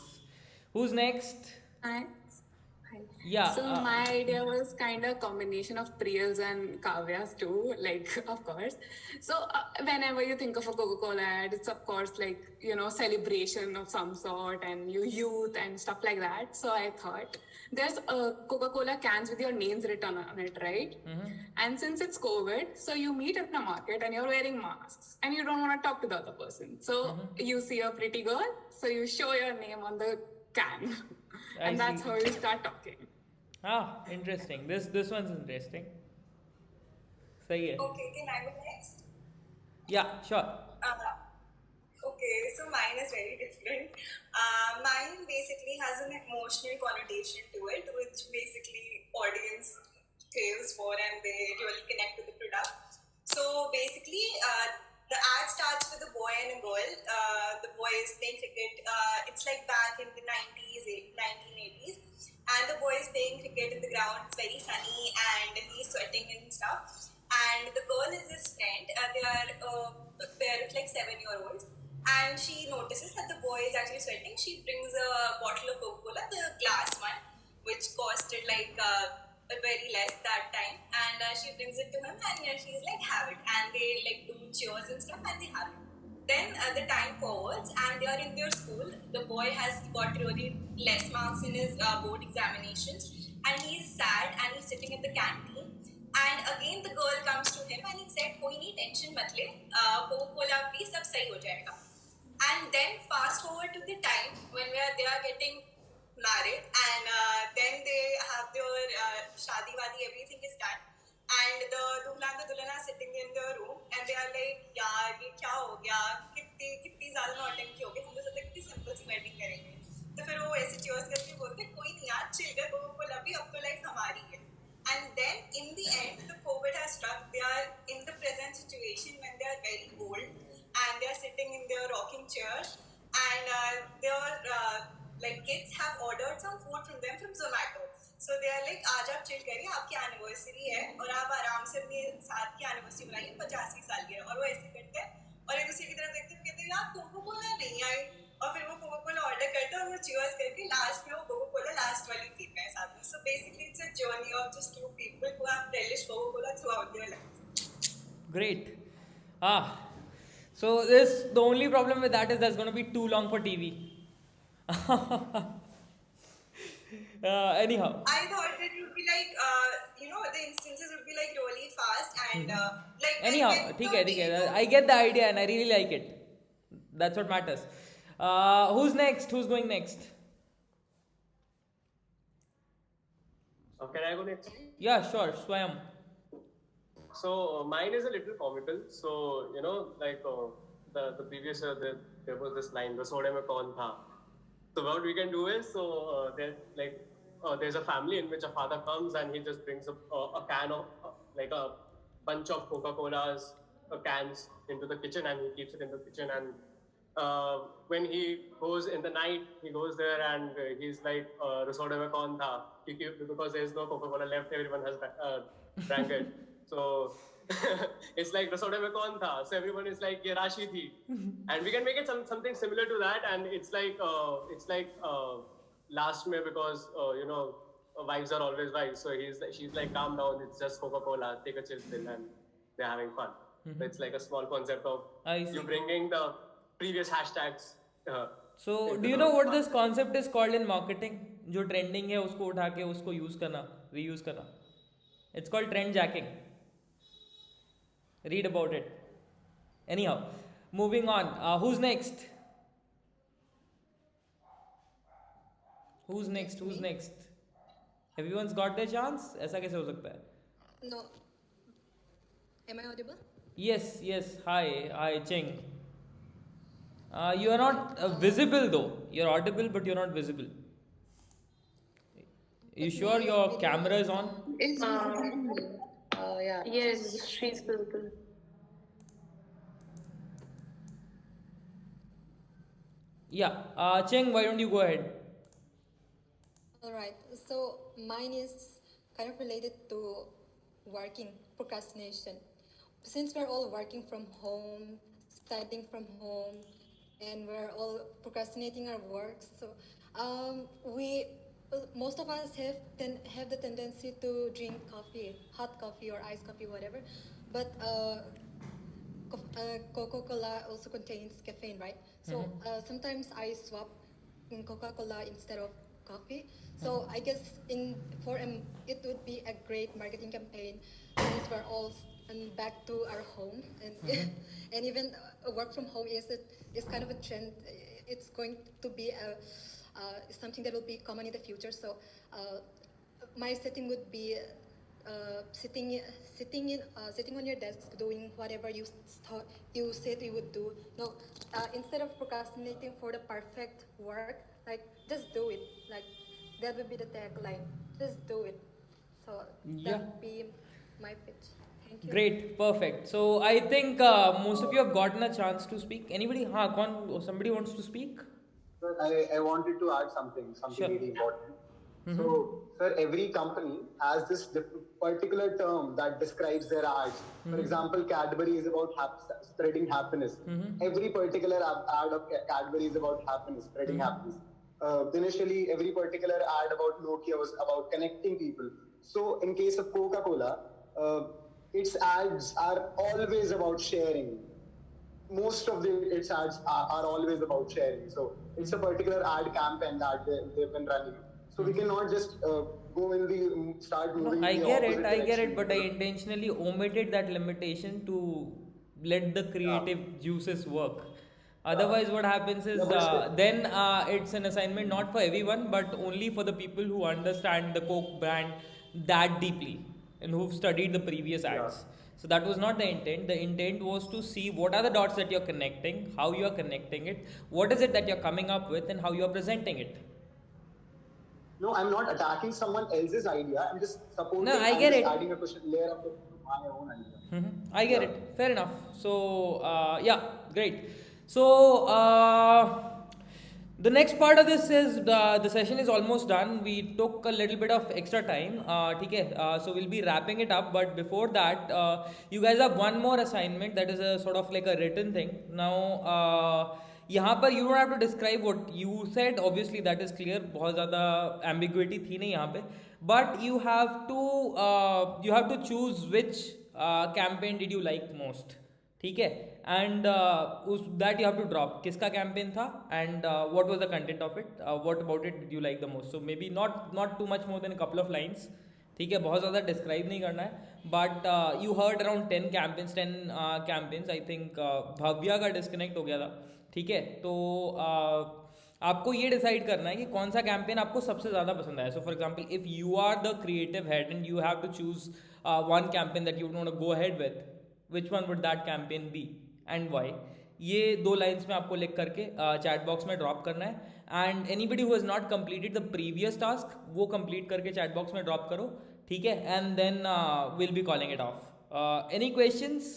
Who's next? Hi. Yeah. So my idea was kind of a combination of Priyal's and Kavya's too, like, of course. So whenever you think of a Coca-Cola ad, it's of course like, celebration of some sort and youth and stuff like that. So I thought there's Coca-Cola cans with your names written on it, right? And since it's COVID, so you meet in a market and you're wearing masks and you don't want to talk to the other person. So you see a pretty girl, so you show your name on the can. And that's how you start talking. Interesting. This one's interesting. सही है. Okay, can I go next? Yeah, sure. Okay, so mine is very different. Mine basically has an emotional connotation to it, which basically audience craves for and they really connect to the product. So basically, the ad boys playing cricket. It's like back in the 90s, 1980s. And the boy is playing cricket in the ground. It's very sunny and he's sweating and stuff. And the girl is his friend. They are a pair of like 7-year-olds. And she notices that the boy is actually sweating. She brings a bottle of Coca-Cola, the glass one, which costed like a very less that time. And she brings it to him and she's like, have it. And they like do cheers and stuff and they have it. Then the time forwards and they are in their school. The boy has got really less marks in his board examinations and he's sad and he's sitting in the canteen. And again the girl comes to him and he said, "Koi nahi, tension mat le, Coca-Cola pee, sab sahi ho jayega." And then fast forward to the time when they are getting married and then they have their shadi wadi, everything is done. And the दूल्हा and the दुल्हन are sitting in the room and they are like, यार ये क्या हो गया, कितनी ज़्यादा नौटंकी हो गई, हम लोग सोचते कितनी सिंपल सी वेडिंग करेंगे. तो फिर वो ऐसे चीयर्स करके बोलते कोई नहीं यार, चिल कर, कोको अभी अब तो लाइफ हमारी है. And then in the end the COVID has struck. They are in the present situation when they are very old and they are sitting in their rocking chairs and their like kids have ordered some food from them from Zomato. So they are like, आज आप chill करिए, आपकी anniversary है और आप आराम से अपने साथ की anniversary मनाइए, 50वीं सालगिरह. और वो ऐसे करते हैं और एक दूसरे की तरफ देखते हैं, कहते हैं यार कोको कोला नहीं आई. और फिर वो कोको कोला ऑर्डर करते हैं और वो cheers करके लास्ट में वो कोको कोला लास्ट वाली पीते हैं साथ में. So basically it's a journey of just two people who have relished Coca Cola throughout their lives. Great. So the only problem with that is that's going to be too long for TV. Anyhow. I thought that it would be like, the instances would be like really fast and like. Anyhow, ठीक है. I get the idea and I really like it. That's what matters. Who's next? Who's going next? Can I go next? Yeah, sure. Swayam. So mine is a little comical. So like the previous year there was this line, the soda mein kaun tha. So what we can do is, there's a family in which a father comes and he just brings a can of like a bunch of Coca-Colas cans into the kitchen and he keeps it in the kitchen. And when he goes in the night, he goes there and he's like, "Soda mein kaun tha?" Because there's no Coca-Cola left, everyone has drank it. So it's like soda mein kaun tha? So everyone is like, "Ye Rashi thi." And we can make it something similar to that. And it's like last May because wives are always wives. So she's like, "Calm down. It's just Coca-Cola. Take a chill pill," and they're having fun. So it's like a small concept of you bringing the previous hashtags. So do you know what this concept is called in marketing? जो trending है उसको उठा के उसको use करना, reuse करना. It's called trend jacking. Read about it. Anyhow, moving on. Who's next? Who's next? Everyone's got their chance. ऐसा कैसे हो सकता है? No. Am I audible? Yes. Hi, Cheng. You are not visible though. You're audible, but you're not visible. You sure your camera is on? It's yeah. Yes, she's visible. Yeah. Cheng, why don't you go ahead? All right. So mine is kind of related to working, procrastination. Since we're all working from home, studying from home, and we're all procrastinating our work, so most of us have the tendency to drink coffee, hot coffee or iced coffee, whatever. But Coca-Cola also contains caffeine, right? So sometimes I swap in Coca-Cola instead of coffee. So I guess it would be a great marketing campaign since we're all back to our home and and even work from home is kind of a trend. It's going to be something that will be common in the future. So my setting would be sitting on your desk doing whatever you said you would do. No, instead of procrastinating for the perfect work, like just do it. Like that would be the tagline. Just do it. So that would be my pitch. Thank you. Great, perfect. So I think most of you have gotten a chance to speak. Anybody? Somebody wants to speak? Sir, I wanted to add something Sure. really important. Mm-hmm. So, sir, every company has this particular term that describes their ads. For example, Cadbury is about spreading happiness. Every particular ad of Cadbury is about happiness, spreading happiness. Initially, every particular ad about Nokia was about connecting people. So, in case of Coca-Cola, its ads are always about sharing. Most of its ads are always about sharing. So it's a particular ad campaign that they've been running. So we cannot just go in the start No, moving I in the get it, opposite I get direction. it, but I intentionally omitted that limitation to let the creative juices work. Otherwise, what happens is then it's an assignment not for everyone, but only for the people who understand the Coke brand that deeply and who've studied the previous ads. So that was not the intent. The intent was to see what are the dots that you're connecting, how you are connecting it, what is it that you're coming up with, and how you're presenting it. No, I'm not attacking someone else's idea. I'm just No, supporting. I I'm get just it. adding a question layer of question to my own idea. I get Yeah. it. Fair enough. So, yeah, great. So, the next part of this is the session is almost done. We took a little bit of extra time. Okay, so we'll be wrapping it up. But before that, you guys have one more assignment that is a sort of like a written thing. Now, यहाँ पर you don't have to describe what you said. Obviously, that is clear. बहुत ज़्यादा ambiguity थी नहीं यहाँ पे. But you have to choose which campaign did you like most. ठीक है एंड उस that you have to drop किसका कैंपेन था and what was the content of it what about it did you like the most so maybe not too much more than couple of lines ठीक है बहुत ज़्यादा describe नहीं करना है but you heard around 10 campaigns I think Bhavya का disconnect हो गया था ठीक है तो आपको ये डिसाइड करना है कि कौन सा कैंपेन आपको सबसे ज़्यादा पसंद आया so for example if you are the creative head and you have to choose one campaign that you want to go ahead with which one would that campaign be and why ये 2 lines में आपको लिख करके chat box में drop करना है and anybody who has not completed the previous task वो complete करके चैट बॉक्स में ड्रॉप करो ठीक है and then will be calling it off any questions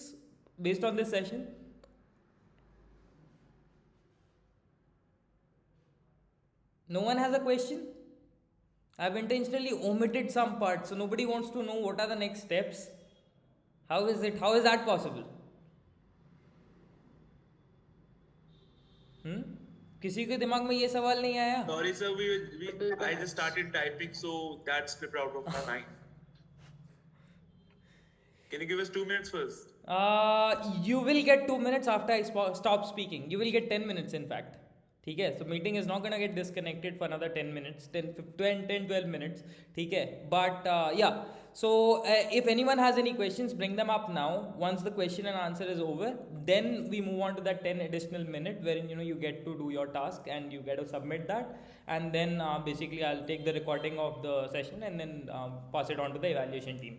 based on this session No one has a question? I've intentionally omitted some parts, so nobody wants to know what are the next steps. How is it? How is that possible? किसी के दिमाग में ये सवाल नहीं आया? Sorry sir, I just started typing, so that slipped out of my mind. Can you give us 2 minutes first? You will get 2 minutes after I stop speaking. You will get 10 minutes in fact. ठीक है so meeting is not gonna get disconnected for another 10 minutes 10-12 minutes ठीक है but yeah so if anyone has any questions bring them up now once the question and answer is over then we move on to that 10 additional minute wherein you get to do your task and you get to submit that and then basically I'll take the recording of the session and then pass it on to the evaluation team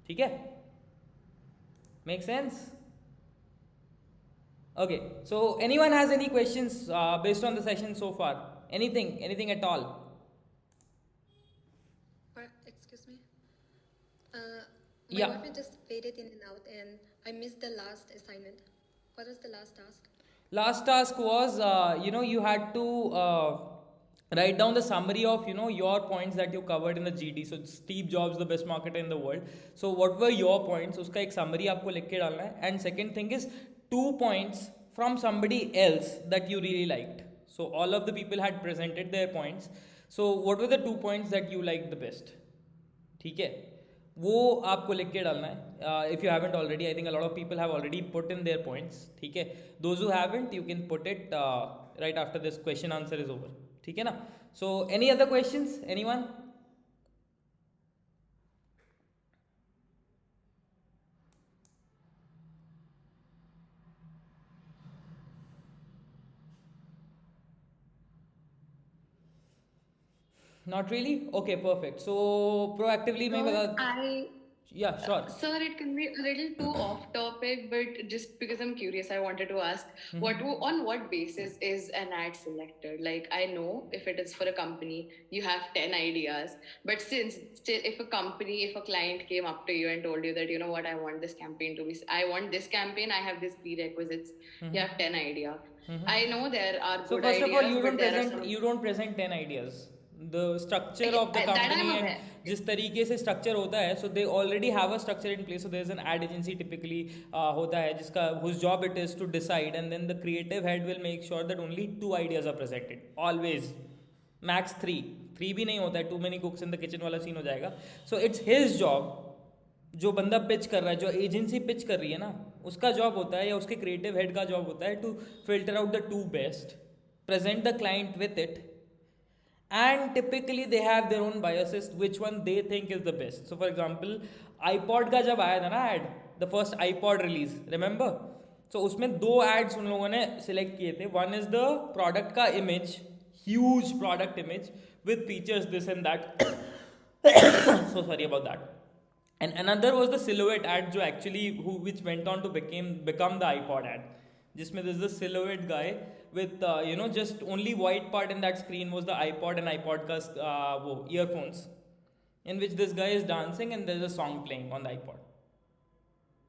ठीक है make sense Okay, so anyone has any questions based on the session so far? Anything at all? Excuse me. My Yeah. Wi-Fi just faded in and out, and I missed the last assignment. What was the last task? Last task was, you had to write down the summary of, your points that you covered in the GD. So Steve Jobs, the best marketer in the world. So what were your points? उसका एक summary आपको लिख के डालना है. And second thing is 2 points from somebody else that you really liked. So all of the people had presented their points. So what were the 2 points that you liked the best? ठीक है वो आपको लिख के डालना है if you haven't already I think a lot of people have already put in their points ठीक है those who haven't you can put it right after this question answer is over ठीक है ना so any other questions anyone Not really? Okay, perfect. So proactively, मैं बता Yeah, sure. Sir, it can be a little too off topic, but just because I'm curious, I wanted to ask on what basis is an ad selected? Like, I know if it is for a company, you have 10 ideas, but if a company, if a client came up to you and told you that, you know what, I want this campaign to be, I want this campaign, I have these prerequisites, you have 10 ideas. I know there are So good first of all, ideas, but there are some. you don't present 10 ideas. The structure of the That I'm company and aware. जिस तरीके से structure होता है, so they already have a structure in place. So there's an ad agency typically होता है जिसका whose job it is to decide, and then the creative head will make sure that only 2 ideas are presented. Always, max 3. 3 भी नहीं होता है. Too many cooks in the kitchen वाला scene हो जाएगा. So it's his job. जो बंदा pitch कर रहा है, जो एजेंसी पिच कर रही है ना, उसका जॉब होता है या उसके क्रिएटिव हेड का जॉब होता है to filter out the 2 best, present the client with it, and typically they have their own biases which one they think is the best. So for example, iPod का जब आया था ना ad, the first iPod release, remember? So उसमें 2 ads उन लोगों ने select किए थे. One is the product का image, huge product image with features this and that. So sorry about that. And another was the silhouette ad, जो actually which went on to become the iPod ad, जिसमें there's the silhouette guy with just only white part in that screen was the iPod and iPod का वो earphones, in which this guy is dancing and there's a song playing on the iPod,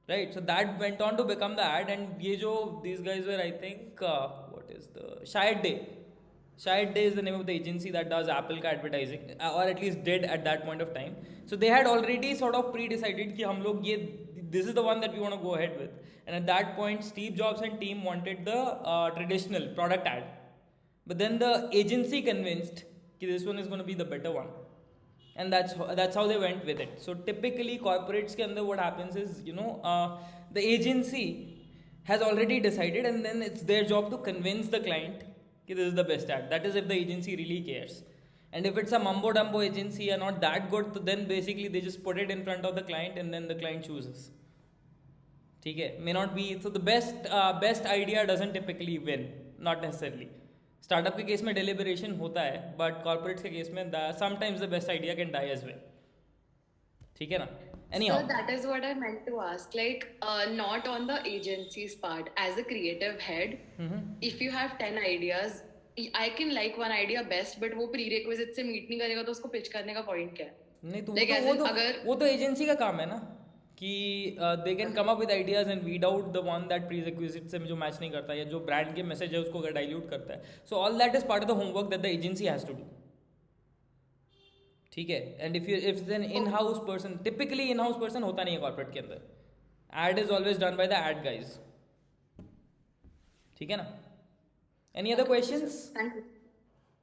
right? So that went on to become the ad. And ये जो these guys were, I think what is the Shayad Day is the name of the agency that does Apple का advertising, or at least did at that point of time. So they had already sort of pre-decided कि हम लोग this is the one that we want to go ahead with. And at that point, Steve Jobs and team wanted the traditional product ad, but then the agency convinced that this one is going to be the better one, and that's how they went with it. So typically corporates के अंदर what happens is the agency has already decided, and then it's their job to convince the client that this is the best ad. That is if the agency really cares. And if it's a mumbo dumbo agency and not that good, then basically they just put it in front of the client and then the client chooses. ठीक है, may not be, so the best idea doesn't typically win, not necessarily. Startup के case में deliberation होता है, but corporates के case में sometimes the best idea can die as well. ठीक है ना? Anyhow. So that is what I meant to ask. Like, not on the agency's part. As a creative head, if you have 10 ideas, I can like one idea best, but वो prerequisite से meet नहीं करेगा तो उसको pitch करने का point क्या है? नहीं तो वो तो एजेंसी का काम है ना कि they can come up with ideas and weed out the one that prerequisite से जो match नहीं करता या जो brand के message है उसको dilute करता है. So all that is part of the homework that the agency has to do. ठीक है. And if it's an in-house person, typically in-house person होता नहीं है corporate के अंदर. Ad is always done by the ad guys. ठीक है ना? Any other questions? Thank you.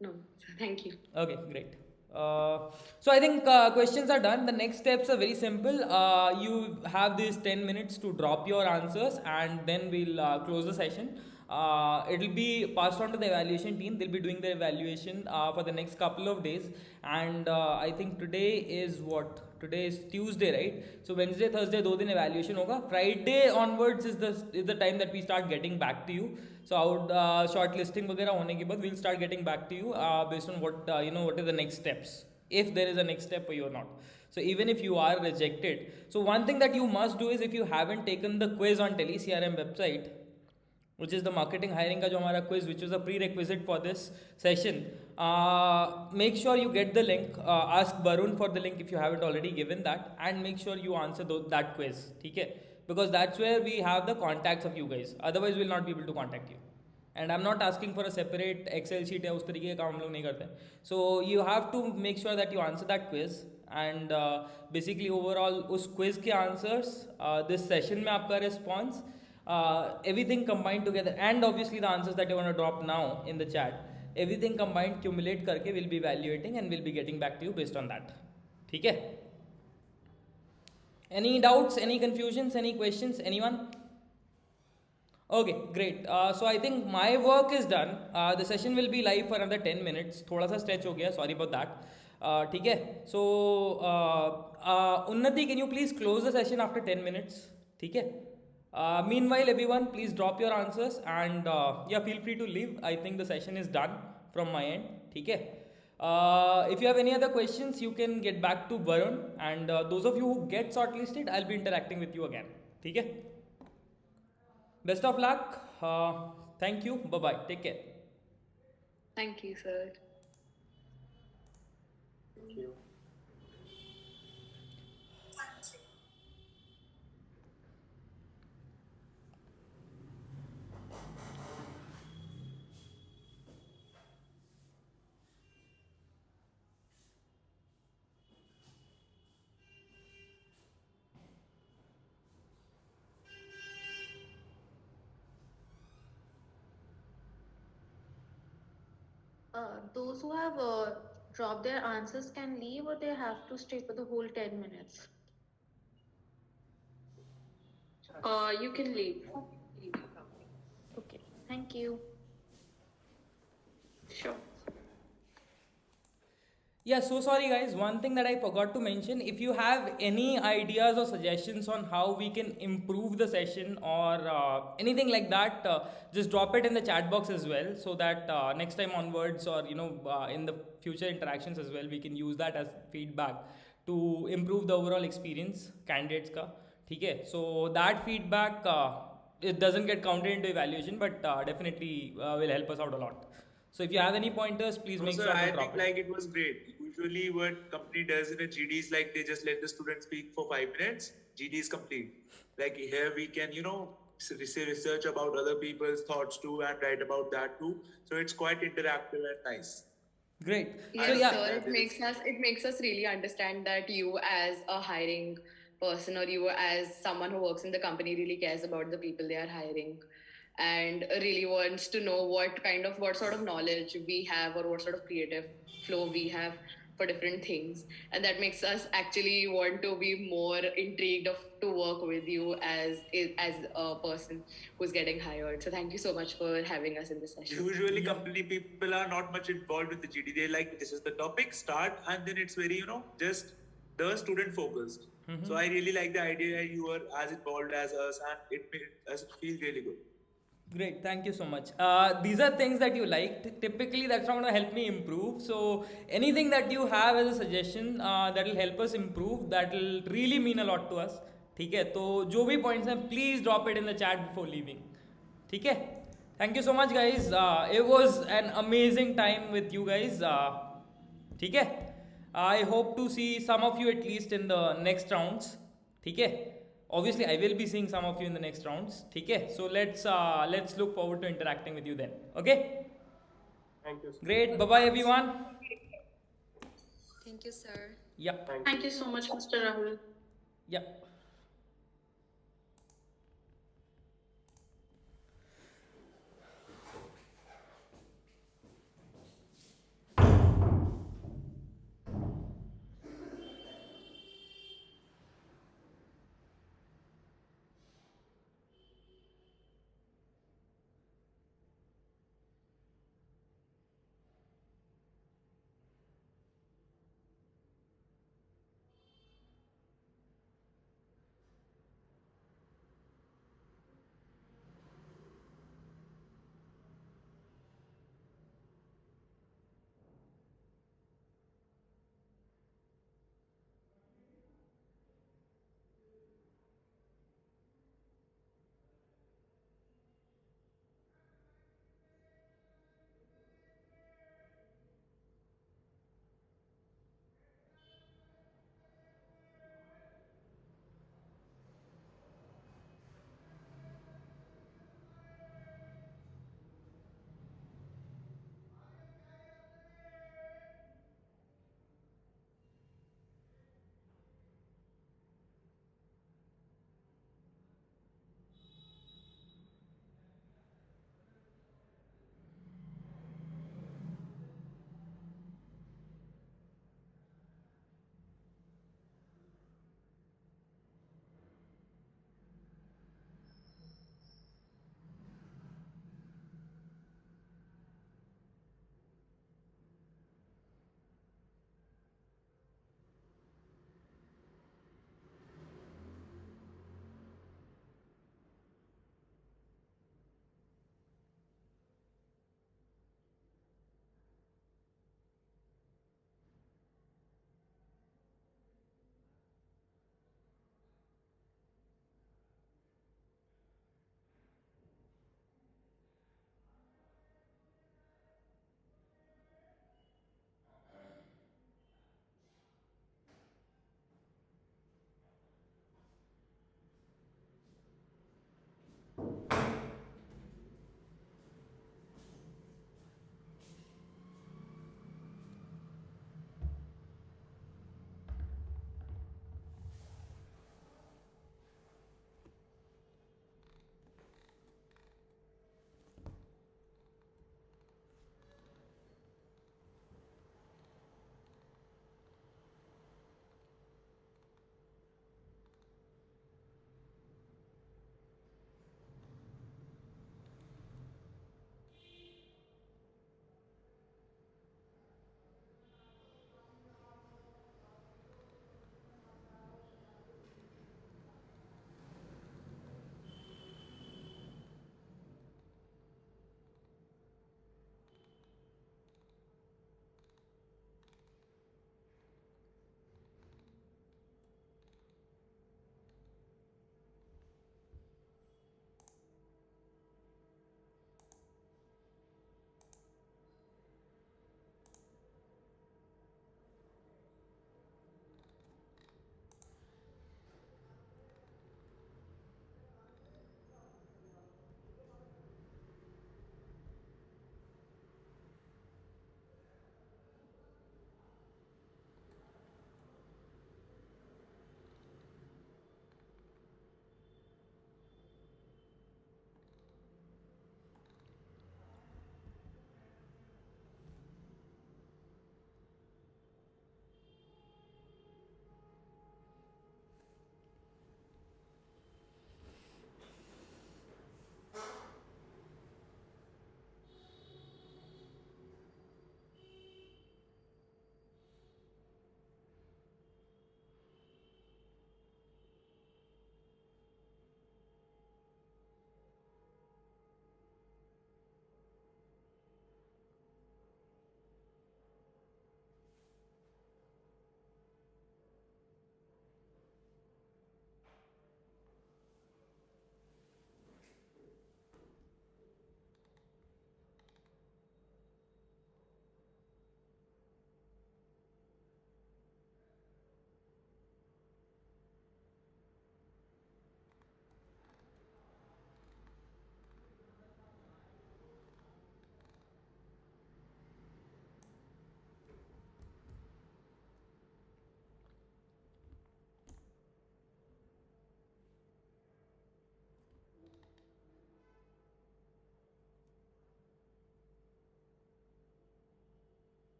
No, thank you. Okay, great. So I think questions are done. The next steps are very simple. You have these 10 minutes to drop your answers, and then we'll close the session. It'll be passed on to the evaluation team. They'll be doing the evaluation for the next couple of days. And I think today is what? Today is Tuesday, right? So Wednesday, Thursday, 2 दिन evaluation होगा. Friday onwards is the time that we start getting back to you. So out shortlisting वगैरह होने के बाद we'll start getting back to you based on what what is the next steps, if there is a next step for you or not. So even if you are rejected, so one thing that you must do is, if you haven't taken the quiz on TeleCRM website, which is the marketing hiring का जो हमारा quiz, which was a prerequisite for this session, make sure you get the link. Ask Varun for the link if you haven't already given that, and make sure you answer that quiz. ठीक है? Because that's where we have the contacts of you guys. Otherwise, we'll not be able to contact you. And I'm not asking for a separate Excel sheet या उस तरीके का काम हम लोग नहीं करते. So you have to make sure that you answer that quiz. And basically overall उस quiz के answers, this session में आपका response, everything combined together, and obviously the answers that you want to drop now in the chat, everything combined cumulate करके we'll be evaluating and we'll be getting back to you based on that. ठीक है? Any doubts, any confusions, any questions, anyone? Okay, great. So I think my work is done. The session will be live for another 10 minutes. थोड़ा सा stretch हो गया, sorry about that. ठीक है? So Unnati, can you please close the session after 10 minutes? ठीक है? Meanwhile, everyone, please drop your answers, and yeah, feel free to leave. I think the session is done from my end. ठीक है? If you have any other questions, you can get back to Varun, and those of you who get shortlisted, I'll be interacting with you again. Okay? Best of luck. Thank you. Bye bye. Take care. Thank you, sir. Thank you. Thank you. Those who have dropped their answers can leave, or they have to stay for the whole 10 minutes. You can leave. Okay, thank you. Sure. Yeah, so sorry guys. One thing that I forgot to mention, if you have any ideas or suggestions on how we can improve the session or anything like that, just drop it in the chat box as well, so that next time onwards, or in the future interactions as well, we can use that as feedback to improve the overall experience candidates ka. Okay, so that feedback it doesn't get counted into evaluation, but definitely will help us out a lot. So if you have any pointers, please No, make sir, sure to I drop think it. like it was great. Usually what company does in a GD is like they just let the student speak for 5 minutes. GD is complete. Like here we can, research about other people's thoughts too and write about that too. So it's quite interactive and nice. Great. Yes, sir. It makes us really understand that you as a hiring person, or you as someone who works in the company, really cares about the people they are hiring, and really wants to know what sort of knowledge we have, or what sort of creative flow we have for different things. And that makes us actually want to be more intrigued to work with you as a person who's getting hired. So thank you so much for having us in this session. Usually company people are not much involved with the GD. They like this is the topic, start, and then it's very, just the student focused. So I really like the idea you were as involved as us, and it made us feel really good. Great, thank you so much. These are things that you liked. Typically, that's not going to help me improve. So, anything that you have as a suggestion that will help us improve, that will really mean a lot to us. ठीक है, तो जो भी points हैं, please drop it in the chat before leaving. ठीक है? Thank you so much, guys. It was an amazing time with you guys. ठीक है? I hope to see some of you at least in the next rounds. ठीक है? Obviously I will be seeing some of you in the next rounds. Okay, so let's look forward to interacting with you then. Okay, Thank you. great. Bye bye everyone. Thank you, sir. Yeah, Thank you so much, Mr. Rahul. yeah.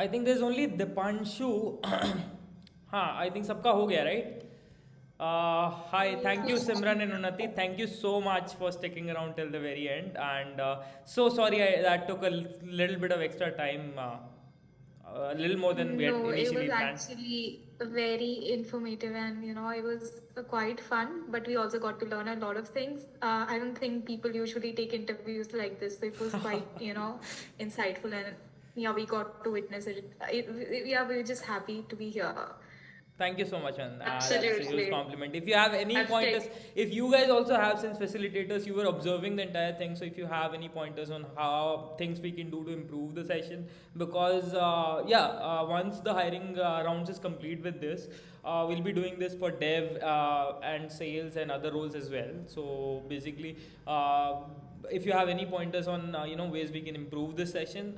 I think there's only Dipanshu. हाँ, I think सबका हो गया, right? Hi, thank you Simran and Unnati. Thank you so much for sticking around till the very end. And so sorry that took a little bit of extra time, a little more than we had No, it initially was planned. actually very informative and it was quite fun, but we also got to learn a lot of things. I don't think people usually take interviews like this, so it was quite, insightful and yeah, we got to witness it. Yeah, we were just happy to be here. Thank you so much, man. That's a huge Absolutely. compliment. If you have any pointers, if you guys also have, since facilitators, you were observing the entire thing. So if you have any pointers on how things we can do to improve the session, because once the hiring rounds is complete with this, we'll be doing this for dev and sales and other roles as well. So basically, if you have any pointers on ways we can improve this session.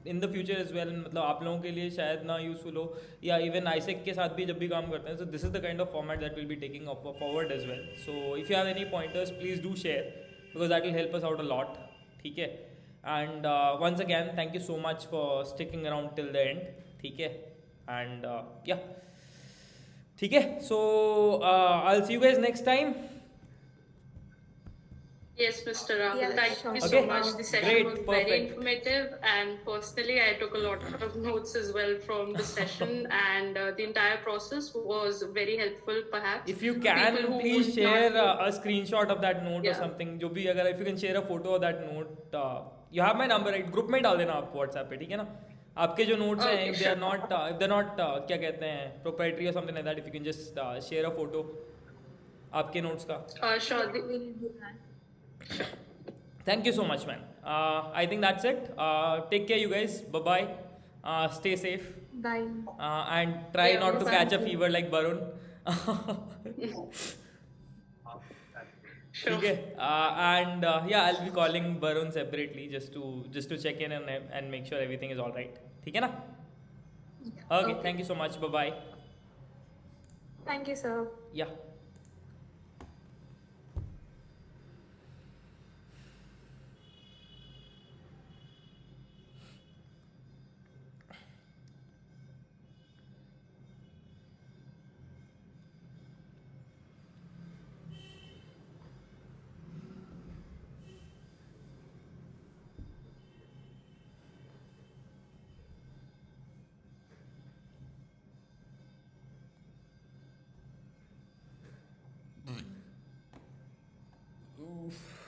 In the future as well, मतलब आप लोगों के लिए शायद ना useful हो, या even आईसेक के साथ भी जब भी काम करते हैं. So this is the kind of format that will be taking forward as well. So if you have any pointers please do share, because that will help us out a lot. ठीक है. And once again thank you so much for sticking around till the end. ठीक है. And yeah ठीक है. So I will see you guys next time. Yes, Mr. Rahul. Yeah, Thank sure. you Okay. so much. The session Great, was perfect. very informative, and personally, I took a lot of notes as well from the session, and the entire process was very helpful. Perhaps If you for can, people who please would share not a screenshot of that note or Yeah. something. जो भी अगर if you can share a photo of that note, you have my number, right? Group में डाल देना आप WhatsApp पे, ठीक है ना? आपके जो notes हैं, Okay, if they are sure. not क्या कहते हैं proprietary or something like that, if you can just share a photo आपके notes का. Sure. We will do that. Thank you so much, man. I think that's it. Take care, you guys. Bye bye. Stay safe. Bye. And try Yeah, not to thank catch a you. fever like Barun. Sure. ठीक है. And yeah, I'll be calling Barun separately just to check in and make sure everything is all right. ठीक है ना? Okay. Thank you so much. Bye bye. Thank you, sir. Yeah. Oof.